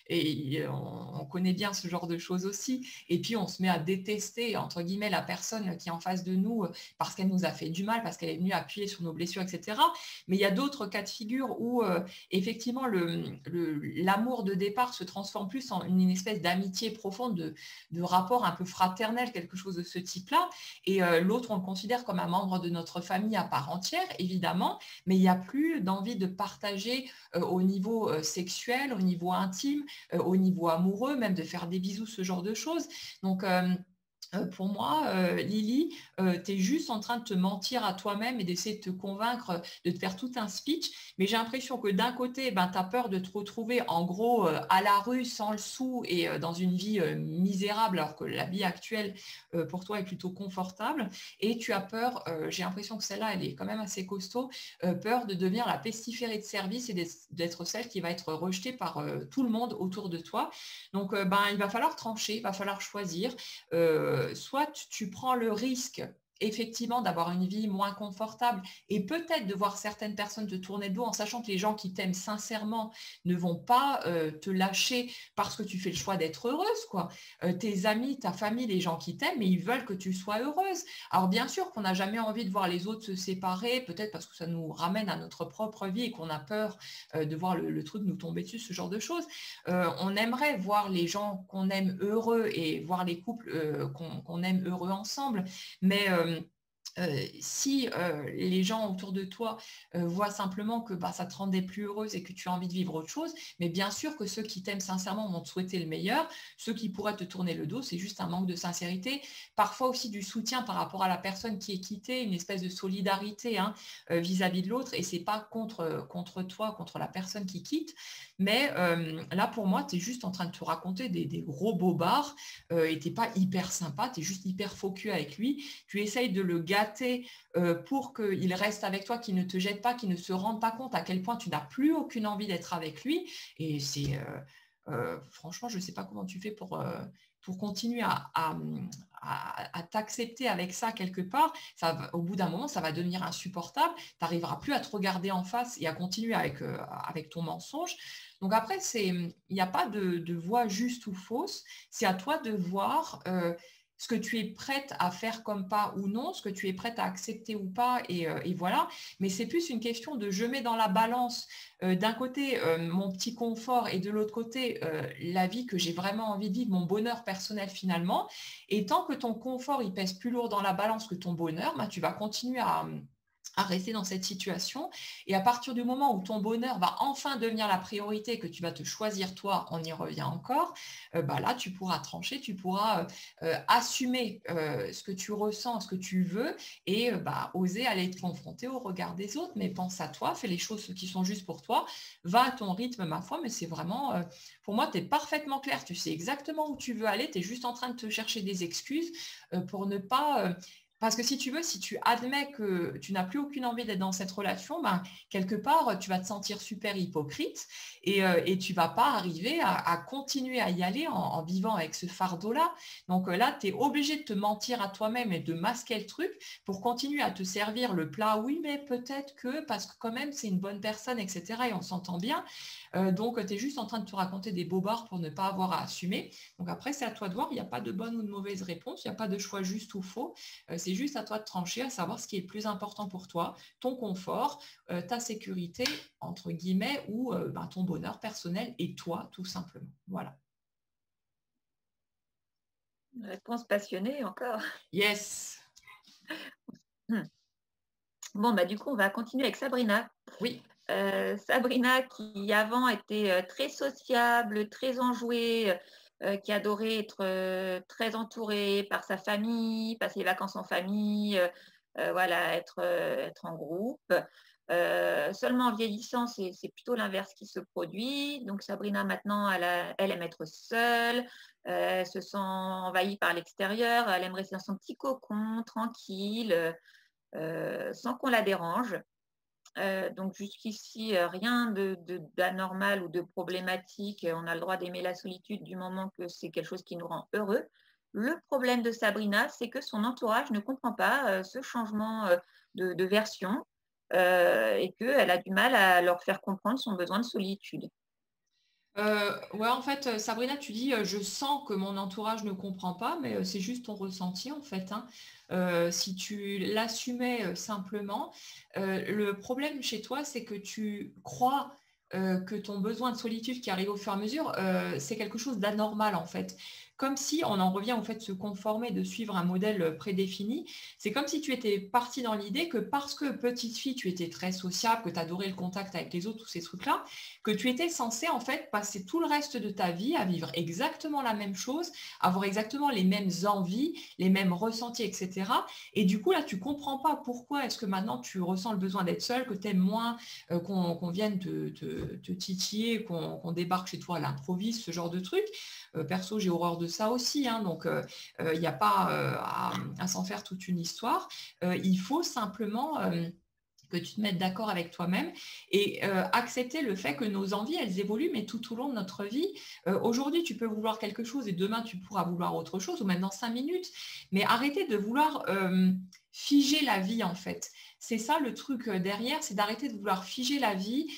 et on connaît bien ce genre de choses aussi. Et puis on se met à détester, entre guillemets, la personne qui est en face de nous parce qu'elle nous a fait du mal, parce qu'elle est venue appuyer sur nos blessures, etc. Mais il y a d'autres cas de figure où effectivement l'amour de départ se transforme plus en une espèce d'amitié profonde, de rapport un peu fraternel, quelque chose de ce type-là. Et l'autre, on le considère comme un membre de notre famille à part entière, évidemment, mais il n'y a plus d'envie de partager au niveau sexuel, au niveau intime, au niveau amoureux, même de faire des bisous, ce genre de choses. Donc, pour moi, Lily, tu es juste en train de te mentir à toi-même et d'essayer de te convaincre, de te faire tout un speech. Mais j'ai l'impression que d'un côté, tu as peur de te retrouver en gros à la rue sans le sou et dans une vie misérable, alors que la vie actuelle pour toi est plutôt confortable. Et tu as peur, j'ai l'impression que celle-là, elle est quand même assez costaud, peur de devenir la pestiférée de service et d'être celle qui va être rejetée par tout le monde autour de toi. Donc, il va falloir trancher, il va falloir choisir. Soit tu prends le risque effectivement d'avoir une vie moins confortable et peut-être de voir certaines personnes te tourner le dos en sachant que les gens qui t'aiment sincèrement ne vont pas te lâcher parce que tu fais le choix d'être heureuse, quoi. Tes amis, ta famille, les gens qui t'aiment, mais ils veulent que tu sois heureuse. Alors bien sûr qu'on n'a jamais envie de voir les autres se séparer, peut-être parce que ça nous ramène à notre propre vie et qu'on a peur de voir le truc nous tomber dessus, ce genre de choses. On aimerait voir les gens qu'on aime heureux et voir les couples qu'on aime heureux ensemble, mais si les gens autour de toi voient simplement que bah, ça te rendait plus heureuse et que tu as envie de vivre autre chose, mais bien sûr que ceux qui t'aiment sincèrement vont te souhaiter le meilleur. Ceux qui pourraient te tourner le dos, c'est juste un manque de sincérité. Parfois aussi du soutien par rapport à la personne qui est quittée, une espèce de solidarité hein, vis-à-vis de l'autre. Et c'est pas contre toi, contre la personne qui quitte. Mais là, pour moi, tu es juste en train de te raconter des gros bobards et tu n'es pas hyper sympa, tu es juste hyper focus avec lui. Tu essayes de le gâter pour qu'il reste avec toi, qu'il ne te jette pas, qu'il ne se rende pas compte à quel point tu n'as plus aucune envie d'être avec lui. Et c'est franchement, je ne sais pas comment tu fais pour continuer à t'accepter avec ça quelque part. Au bout d'un moment, ça va devenir insupportable. Tu n'arriveras plus à te regarder en face et à continuer avec ton mensonge. Donc après, il n'y a pas de voie juste ou fausse. C'est à toi de voir ce que tu es prête à faire comme pas ou non, ce que tu es prête à accepter ou pas, et voilà. Mais c'est plus une question de je mets dans la balance d'un côté mon petit confort et de l'autre côté la vie que j'ai vraiment envie de vivre, mon bonheur personnel finalement. Et tant que ton confort il pèse plus lourd dans la balance que ton bonheur, bah, tu vas continuer à rester dans cette situation. Et à partir du moment où ton bonheur va enfin devenir la priorité, que tu vas te choisir toi, on y revient encore, bah là, tu pourras trancher, tu pourras assumer ce que tu ressens, ce que tu veux, et bah, oser aller te confronter au regard des autres. Mais pense à toi, fais les choses qui sont justes pour toi, va à ton rythme, ma foi, mais c'est vraiment, pour moi, tu es parfaitement clair, tu sais exactement où tu veux aller, tu es juste en train de te chercher des excuses pour ne pas... Parce que si tu veux, si tu admets que tu n'as plus aucune envie d'être dans cette relation, ben, quelque part, tu vas te sentir super hypocrite et tu ne vas pas arriver à continuer à y aller en vivant avec ce fardeau-là. Donc là, tu es obligé de te mentir à toi-même et de masquer le truc pour continuer à te servir le plat. Oui, mais peut-être que, parce que quand même, c'est une bonne personne, etc. Et on s'entend bien. Donc, tu es juste en train de te raconter des bobards pour ne pas avoir à assumer. Donc après, c'est à toi de voir. Il n'y a pas de bonne ou de mauvaise réponse. Il n'y a pas de choix juste ou faux. C'est juste à toi de trancher, à savoir ce qui est le plus important pour toi, ton confort, ta sécurité, entre guillemets, ou ben, ton bonheur personnel et toi, tout simplement. Voilà. Une réponse passionnée encore. Yes. Bon, bah, du coup, on va continuer avec Sabrina. Oui. Sabrina, qui avant était très sociable, très enjouée, qui adorait être très entourée par sa famille, passer les vacances en famille, voilà, être en groupe. Seulement en vieillissant, c'est plutôt l'inverse qui se produit. Donc Sabrina, maintenant, elle aime être seule, elle se sent envahie par l'extérieur, elle aime rester dans son petit cocon, tranquille, sans qu'on la dérange. Donc jusqu'ici, rien d'anormal ou de problématique. On a le droit d'aimer la solitude du moment que c'est quelque chose qui nous rend heureux. Le problème de Sabrina, c'est que son entourage ne comprend pas ce changement de version et qu'elle a du mal à leur faire comprendre son besoin de solitude. Ouais, en fait, Sabrina, tu dis, je sens que mon entourage ne comprend pas, mais c'est juste ton ressenti, en fait. Hein. Si tu l'assumais simplement, le problème chez toi, c'est que tu crois que ton besoin de solitude qui arrive au fur et à mesure, c'est quelque chose d'anormal, en fait. Comme si on en revient au fait de se conformer, de suivre un modèle prédéfini. C'est comme si tu étais parti dans l'idée que parce que petite fille, tu étais très sociable, que tu adorais le contact avec les autres, tous ces trucs-là, que tu étais censé en fait passer tout le reste de ta vie à vivre exactement la même chose, avoir exactement les mêmes envies, les mêmes ressentis, etc. Et du coup, là, tu comprends pas pourquoi est-ce que maintenant tu ressens le besoin d'être seule, que tu aimes moins qu'on vienne te titiller, qu'on débarque chez toi à l'improviste, ce genre de truc. Perso, j'ai horreur de ça aussi, hein, donc il n'y a pas à s'en faire toute une histoire. Il faut simplement que tu te mettes d'accord avec toi-même et accepter le fait que nos envies, elles évoluent, mais tout au long de notre vie. Aujourd'hui, tu peux vouloir quelque chose et demain, tu pourras vouloir autre chose, ou même dans 5 minutes. Mais arrêtez de vouloir figer la vie en fait. C'est ça le truc derrière, c'est d'arrêter de vouloir figer la vie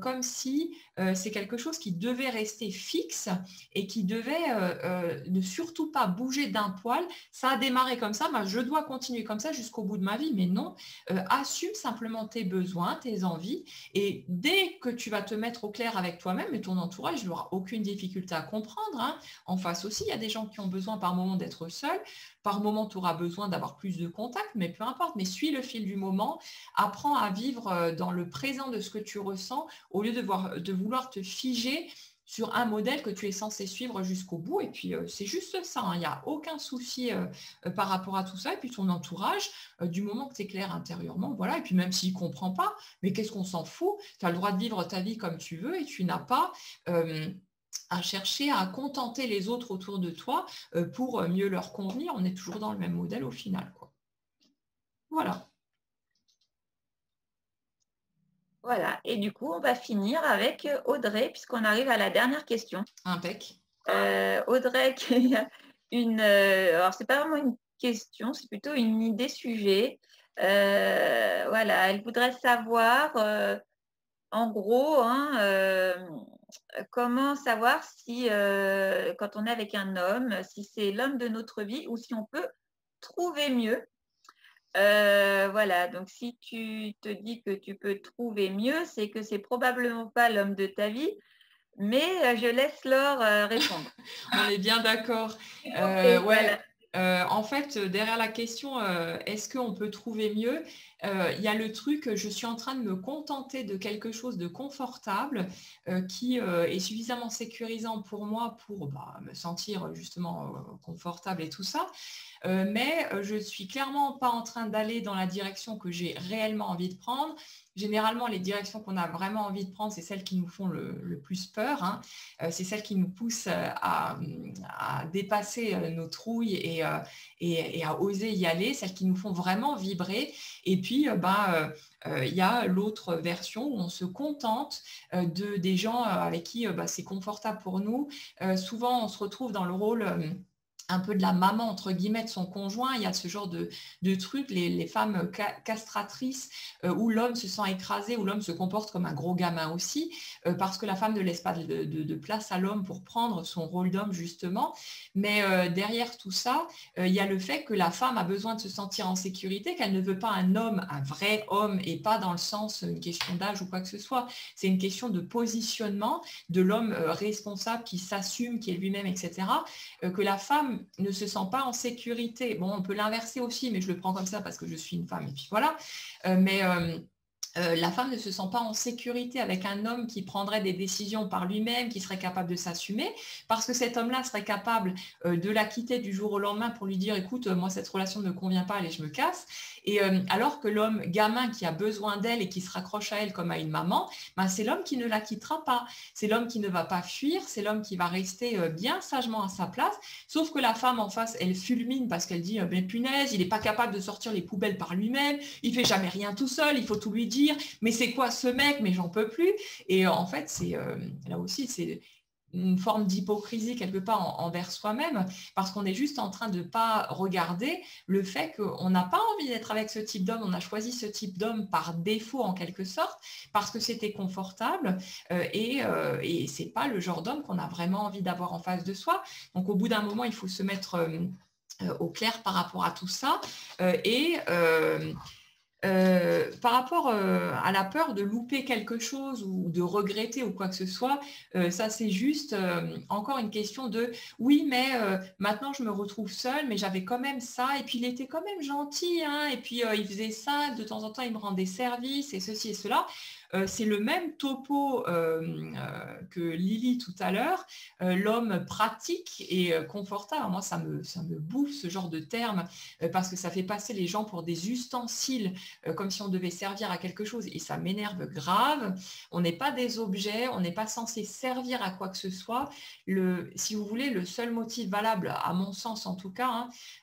comme si c'est quelque chose qui devait rester fixe et qui devait ne surtout pas bouger d'un poil. Ça a démarré comme ça, je dois continuer comme ça jusqu'au bout de ma vie, mais non, assume simplement tes besoins, tes envies, et dès que tu vas te mettre au clair avec toi-même et ton entourage, il n'aura aucune difficulté à comprendre. Hein. En face aussi, il y a des gens qui ont besoin par moment d'être seuls. Par moment, tu auras besoin d'avoir plus de contacts, mais peu importe. Mais suis le fil du moment, apprends à vivre dans le présent de ce que tu ressens au lieu de vouloir te figer sur un modèle que tu es censé suivre jusqu'au bout. Et puis, c'est juste ça. Hein. Il n'y a aucun souci par rapport à tout ça. Et puis, ton entourage, du moment que tu es clair intérieurement, voilà. Et puis, même s'il ne comprend pas, mais qu'est-ce qu'on s'en fout? Tu as le droit de vivre ta vie comme tu veux et tu n'as pas... à chercher à contenter les autres autour de toi pour mieux leur convenir. On est toujours dans le même modèle au final, quoi. Voilà. Voilà. Et du coup, on va finir avec Audrey, puisqu'on arrive à la dernière question. Impec. Audrey, qui a alors, c'est pas vraiment une question, c'est plutôt une idée sujet. Voilà, elle voudrait savoir, en gros, hein, comment savoir si, quand on est avec un homme, si c'est l'homme de notre vie ou si on peut trouver mieux. Voilà, donc si tu te dis que tu peux trouver mieux, c'est que c'est probablement pas l'homme de ta vie, mais je laisse Laure répondre. On est bien d'accord. Okay, Ouais. voilà. En fait, derrière la question, est-ce qu'on peut trouver mieux? Il y a le truc, je suis en train de me contenter de quelque chose de confortable qui est suffisamment sécurisant pour moi pour me sentir justement confortable et tout ça. Mais je ne suis clairement pas en train d'aller dans la direction que j'ai réellement envie de prendre. Généralement, les directions qu'on a vraiment envie de prendre, c'est celles qui nous font le plus peur. Hein. C'est celles qui nous poussent à dépasser nos trouilles et à oser y aller, celles qui nous font vraiment vibrer. Et puis, il y a l'autre version où on se contente des gens avec qui c'est confortable pour nous. Souvent, on se retrouve dans le rôle... un peu de la maman, entre guillemets, de son conjoint. Il y a ce genre de trucs, les femmes castratrices, où l'homme se sent écrasé, où l'homme se comporte comme un gros gamin aussi, parce que la femme ne laisse pas de place à l'homme pour prendre son rôle d'homme, justement. Mais derrière tout ça, il y a le fait que la femme a besoin de se sentir en sécurité, qu'elle ne veut pas un homme, un vrai homme, et pas dans le sens une question d'âge ou quoi que ce soit. C'est une question de positionnement de l'homme responsable qui s'assume, qui est lui-même, etc. Que la femme ne se sent pas en sécurité. Bon, on peut l'inverser aussi, mais je le prends comme ça parce que je suis une femme et puis voilà. La femme ne se sent pas en sécurité avec un homme qui prendrait des décisions par lui-même, qui serait capable de s'assumer, parce que cet homme-là serait capable de la quitter du jour au lendemain pour lui dire, écoute, moi cette relation ne me convient pas, allez, je me casse. Et alors que l'homme gamin qui a besoin d'elle et qui se raccroche à elle comme à une maman, c'est l'homme qui ne la quittera pas. C'est l'homme qui ne va pas fuir, c'est l'homme qui va rester bien sagement à sa place. Sauf que la femme en face, elle fulmine parce qu'elle dit, mais punaise, il n'est pas capable de sortir les poubelles par lui-même, il fait jamais rien tout seul, il faut tout lui dire. Mais c'est quoi ce mec? Mais j'en peux plus. Et en fait, c'est là aussi, c'est une forme d'hypocrisie quelque part envers soi-même, parce qu'on est juste en train de ne pas regarder le fait qu'on n'a pas envie d'être avec ce type d'homme, on a choisi ce type d'homme par défaut en quelque sorte, parce que c'était confortable, et ce n'est pas le genre d'homme qu'on a vraiment envie d'avoir en face de soi. Donc au bout d'un moment, il faut se mettre au clair par rapport à tout ça, par rapport à la peur de louper quelque chose ou de regretter ou quoi que ce soit, ça c'est juste encore une question de oui, mais maintenant je me retrouve seule, mais j'avais quand même ça, et puis il était quand même gentil, hein, et puis il faisait ça, de temps en temps il me rendait service, et ceci et cela. C'est le même topo que Lily tout à l'heure, l'homme pratique et confortable. Alors moi, ça me bouffe ce genre de terme parce que ça fait passer les gens pour des ustensiles comme si on devait servir à quelque chose et ça m'énerve grave. On n'est pas des objets, on n'est pas censé servir à quoi que ce soit. Si vous voulez, le seul motif valable, à mon sens en tout cas,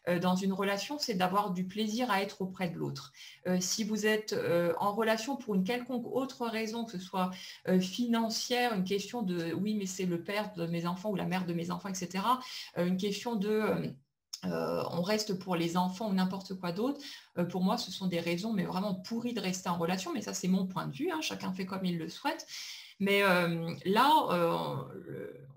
hein, dans une relation, c'est d'avoir du plaisir à être auprès de l'autre. Si vous êtes en relation pour une quelconque autre raison, que ce soit financière, une question de oui, mais c'est le père de mes enfants ou la mère de mes enfants, etc., une question de on reste pour les enfants ou n'importe quoi d'autre, pour moi, ce sont des raisons, mais vraiment pourries de rester en relation. Mais ça, c'est mon point de vue, hein, chacun fait comme il le souhaite. Mais là,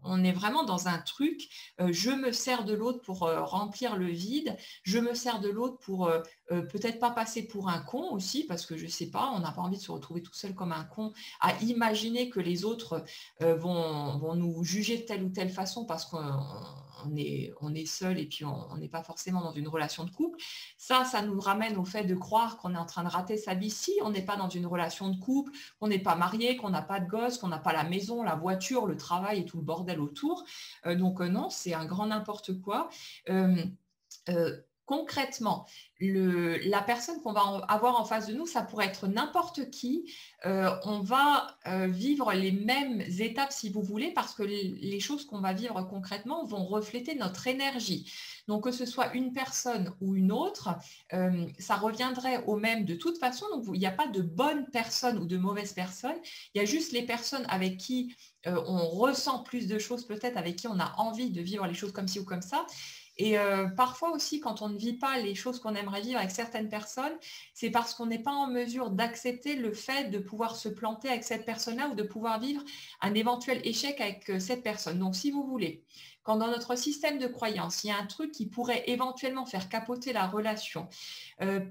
on est vraiment dans un truc, je me sers de l'autre pour remplir le vide, je me sers de l'autre pour peut-être pas passer pour un con aussi, parce que je sais pas, on n'a pas envie de se retrouver tout seul comme un con, à imaginer que les autres vont nous juger de telle ou telle façon parce qu'on est seul et puis on n'est pas forcément dans une relation de couple. Ça nous ramène au fait de croire qu'on est en train de rater sa vie si on n'est pas dans une relation de couple, qu'on n'est pas marié, qu'on n'a pas de gosse, qu'on n'a pas la maison, la voiture, le travail et tout le bordel autour. Donc non, c'est un grand n'importe quoi. Concrètement, la personne qu'on va avoir en face de nous, ça pourrait être n'importe qui. On va vivre les mêmes étapes, si vous voulez, parce que les choses qu'on va vivre concrètement vont refléter notre énergie. Donc, que ce soit une personne ou une autre, ça reviendrait au même de toute façon. Donc, il n'y a pas de bonne personne ou de mauvaise personne. Il y a juste les personnes avec qui on ressent plus de choses, peut-être avec qui on a envie de vivre les choses comme ci ou comme ça. Et parfois aussi, quand on ne vit pas les choses qu'on aimerait vivre avec certaines personnes, c'est parce qu'on n'est pas en mesure d'accepter le fait de pouvoir se planter avec cette personne-là ou de pouvoir vivre un éventuel échec avec cette personne. Donc, si vous voulez, quand dans notre système de croyance, il y a un truc qui pourrait éventuellement faire capoter la relation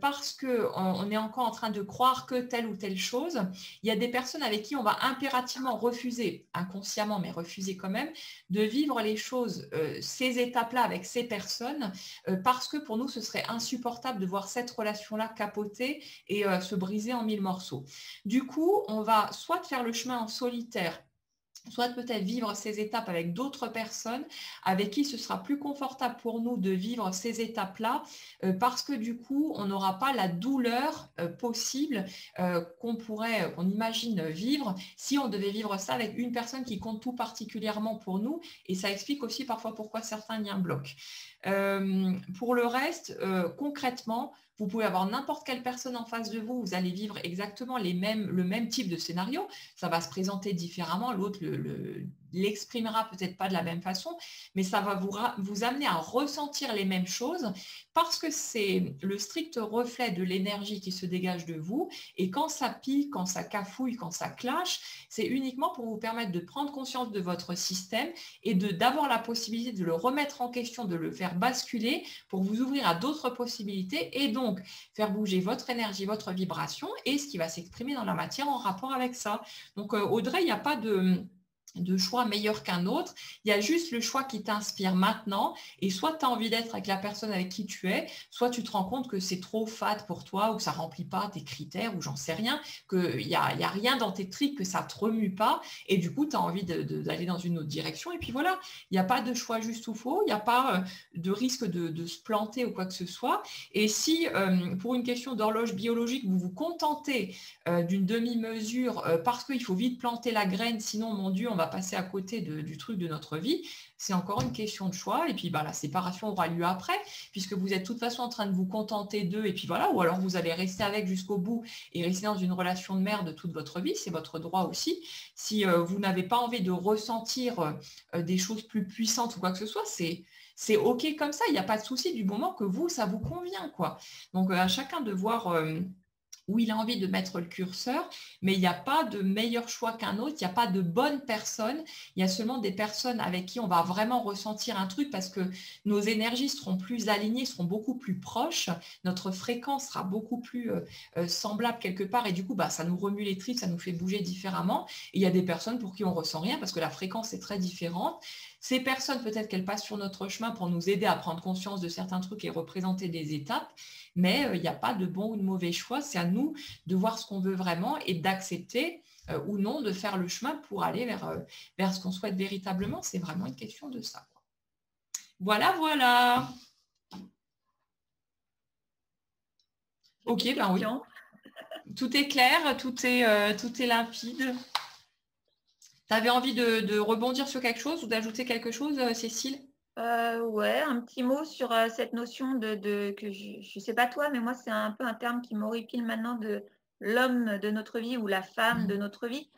parce qu'on est encore en train de croire que telle ou telle chose, il y a des personnes avec qui on va impérativement refuser, inconsciemment, mais refuser quand même, de vivre les choses, ces étapes-là avec ces personnes, parce que pour nous, ce serait insupportable de voir cette relation-là capoter et se briser en mille morceaux. Du coup, on va soit faire le chemin en solitaire, soit peut-être vivre ces étapes avec d'autres personnes avec qui ce sera plus confortable pour nous de vivre ces étapes-là parce que du coup, on n'aura pas la douleur possible qu'on imagine vivre si on devait vivre ça avec une personne qui compte tout particulièrement pour nous. Et ça explique aussi parfois pourquoi certains liens bloquent. Pour le reste, concrètement, vous pouvez avoir n'importe quelle personne en face de vous, vous allez vivre exactement le même type de scénario. Ça va se présenter différemment, l'autre l'exprimera peut-être pas de la même façon, mais ça va vous amener à ressentir les mêmes choses parce que c'est le strict reflet de l'énergie qui se dégage de vous. Et quand ça pique, quand ça cafouille, quand ça clash, c'est uniquement pour vous permettre de prendre conscience de votre système et d'avoir la possibilité de le remettre en question, de le faire basculer pour vous ouvrir à d'autres possibilités et donc faire bouger votre énergie, votre vibration et ce qui va s'exprimer dans la matière en rapport avec ça. Donc Audrey, il n'y a pas de choix meilleur qu'un autre. Il y a juste le choix qui t'inspire maintenant et soit tu as envie d'être avec la personne avec qui tu es, soit tu te rends compte que c'est trop fat pour toi ou que ça ne remplit pas tes critères ou j'en sais rien, qu'il n'y a rien dans tes tripes, que ça ne te remue pas et du coup tu as envie d'aller dans une autre direction et puis voilà, il n'y a pas de choix juste ou faux, il n'y a pas de risque de se planter ou quoi que ce soit et si pour une question d'horloge biologique vous vous contentez d'une demi-mesure parce qu'il faut vite planter la graine, sinon mon Dieu on va passer à côté du truc de notre vie, c'est encore une question de choix. Et puis la séparation aura lieu après, puisque vous êtes de toute façon en train de vous contenter d'eux, et puis voilà, ou alors vous allez rester avec jusqu'au bout et rester dans une relation de merde toute votre vie, c'est votre droit aussi. Si vous n'avez pas envie de ressentir des choses plus puissantes ou quoi que ce soit, c'est OK comme ça, il n'y a pas de souci du moment que vous, ça vous convient, quoi. Donc à chacun de voir où il a envie de mettre le curseur, mais il n'y a pas de meilleur choix qu'un autre, il n'y a pas de bonne personne, il y a seulement des personnes avec qui on va vraiment ressentir un truc parce que nos énergies seront plus alignées, seront beaucoup plus proches, notre fréquence sera beaucoup plus semblable quelque part et du coup, ça nous remue les tripes, ça nous fait bouger différemment. Et il y a des personnes pour qui on ne ressent rien parce que la fréquence est très différente. Ces personnes, peut-être qu'elles passent sur notre chemin pour nous aider à prendre conscience de certains trucs et représenter des étapes, mais il n'y a pas de bon ou de mauvais choix. C'est à nous de voir ce qu'on veut vraiment et d'accepter ou non de faire le chemin pour aller vers ce qu'on souhaite véritablement. C'est vraiment une question de ça, quoi. Voilà, voilà. Ok, oui. Tout est clair, tout est limpide. Tu avais envie de rebondir sur quelque chose ou d'ajouter quelque chose, Cécile? Ouais, un petit mot sur cette notion que je sais pas toi, mais moi c'est un peu un terme qui m'horripile maintenant de l'homme de notre vie ou la femme de notre vie,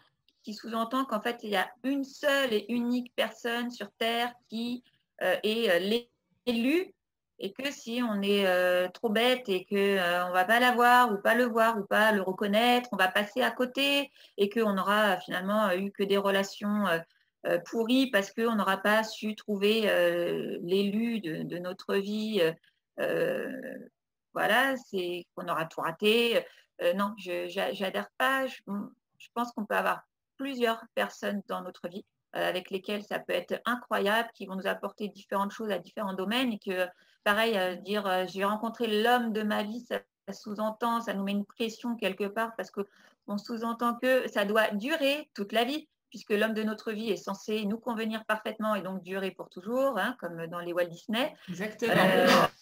qui sous-entend qu'en fait il y a une seule et unique personne sur Terre qui est l'élu Et que si on est trop bête et que on va pas la voir ou pas le voir ou pas le reconnaître, on va passer à côté et qu'on n'aura finalement eu que des relations pourries parce qu'on n'aura pas su trouver l'élu de notre vie. Voilà, c'est qu'on aura tout raté. Non, j'adhère pas. Je pense qu'on peut avoir plusieurs personnes dans notre vie avec lesquelles ça peut être incroyable, qui vont nous apporter différentes choses à différents domaines et que pareil, dire j'ai rencontré l'homme de ma vie, ça sous-entend, ça nous met une pression quelque part parce qu'on sous-entend que ça doit durer toute la vie, puisque l'homme de notre vie est censé nous convenir parfaitement et donc durer pour toujours, hein, comme dans les Walt Disney. Exactement.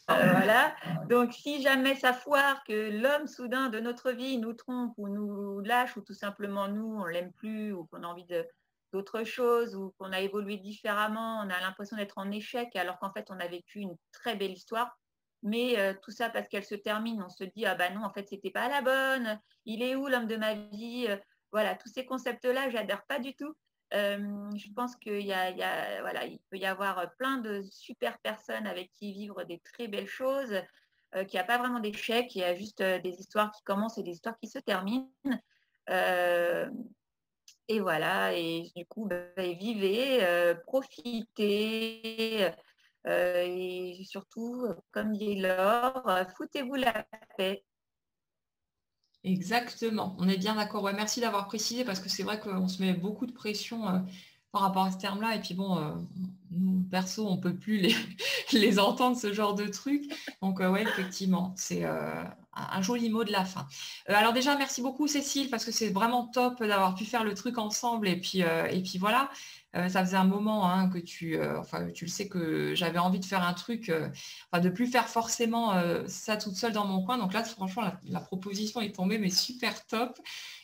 Voilà. Donc, si jamais ça foire, que l'homme soudain de notre vie nous trompe ou nous lâche, ou tout simplement nous, on l'aime plus, ou qu'on a envie d'autre chose, ou qu'on a évolué différemment, on a l'impression d'être en échec, alors qu'en fait, on a vécu une très belle histoire. Mais tout ça parce qu'elle se termine, on se dit, ah bah non, en fait, c'était pas la bonne, il est où l'homme de ma vie? Voilà, tous ces concepts-là, j'adhère pas du tout. Je pense voilà, il peut y avoir plein de super personnes avec qui vivre des très belles choses, qu'il n'y a pas vraiment d'échecs, il y a juste des histoires qui commencent et des histoires qui se terminent. Euh, et voilà, et du coup, vivez, profitez, et surtout, comme dit Laure, foutez-vous la paix. Exactement, on est bien d'accord. Ouais, merci d'avoir précisé parce que c'est vrai qu'on se met beaucoup de pression par rapport à ce terme-là. Et puis bon, nous, perso, on peut plus les entendre, ce genre de truc. Donc ouais, effectivement, c'est un joli mot de la fin. Alors déjà, merci beaucoup Cécile parce que c'est vraiment top d'avoir pu faire le truc ensemble. Et puis voilà. Ça faisait un moment hein, que enfin, tu le sais que j'avais envie de faire un truc, enfin, de plus faire forcément ça toute seule dans mon coin. Donc là, franchement, la proposition est tombée, mais super top.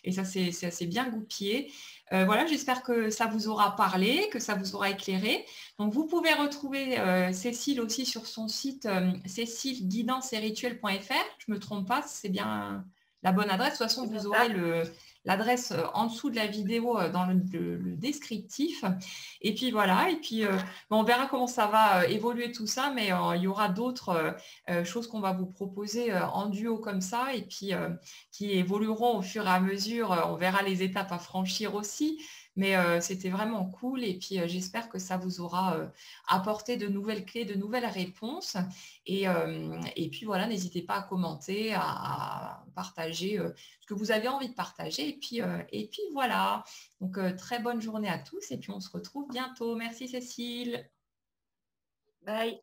Et ça, c'est assez bien goupillé. Voilà, j'espère que ça vous aura parlé, que ça vous aura éclairé. Donc, vous pouvez retrouver Cécile aussi sur son site cécileguidanceetrituel.fr. Je ne me trompe pas, c'est bien la bonne adresse. De toute façon, vous aurez l'adresse en dessous de la vidéo dans le descriptif. Et puis voilà, et puis on verra comment ça va évoluer tout ça, mais il y aura d'autres choses qu'on va vous proposer en duo comme ça, et puis qui évolueront au fur et à mesure. On verra les étapes à franchir aussi. Mais c'était vraiment cool et puis j'espère que ça vous aura apporté de nouvelles clés, de nouvelles réponses. Et puis voilà, n'hésitez pas à commenter, à partager ce que vous avez envie de partager. Et puis voilà. Donc très bonne journée à tous et puis on se retrouve bientôt. Merci Cécile. Bye.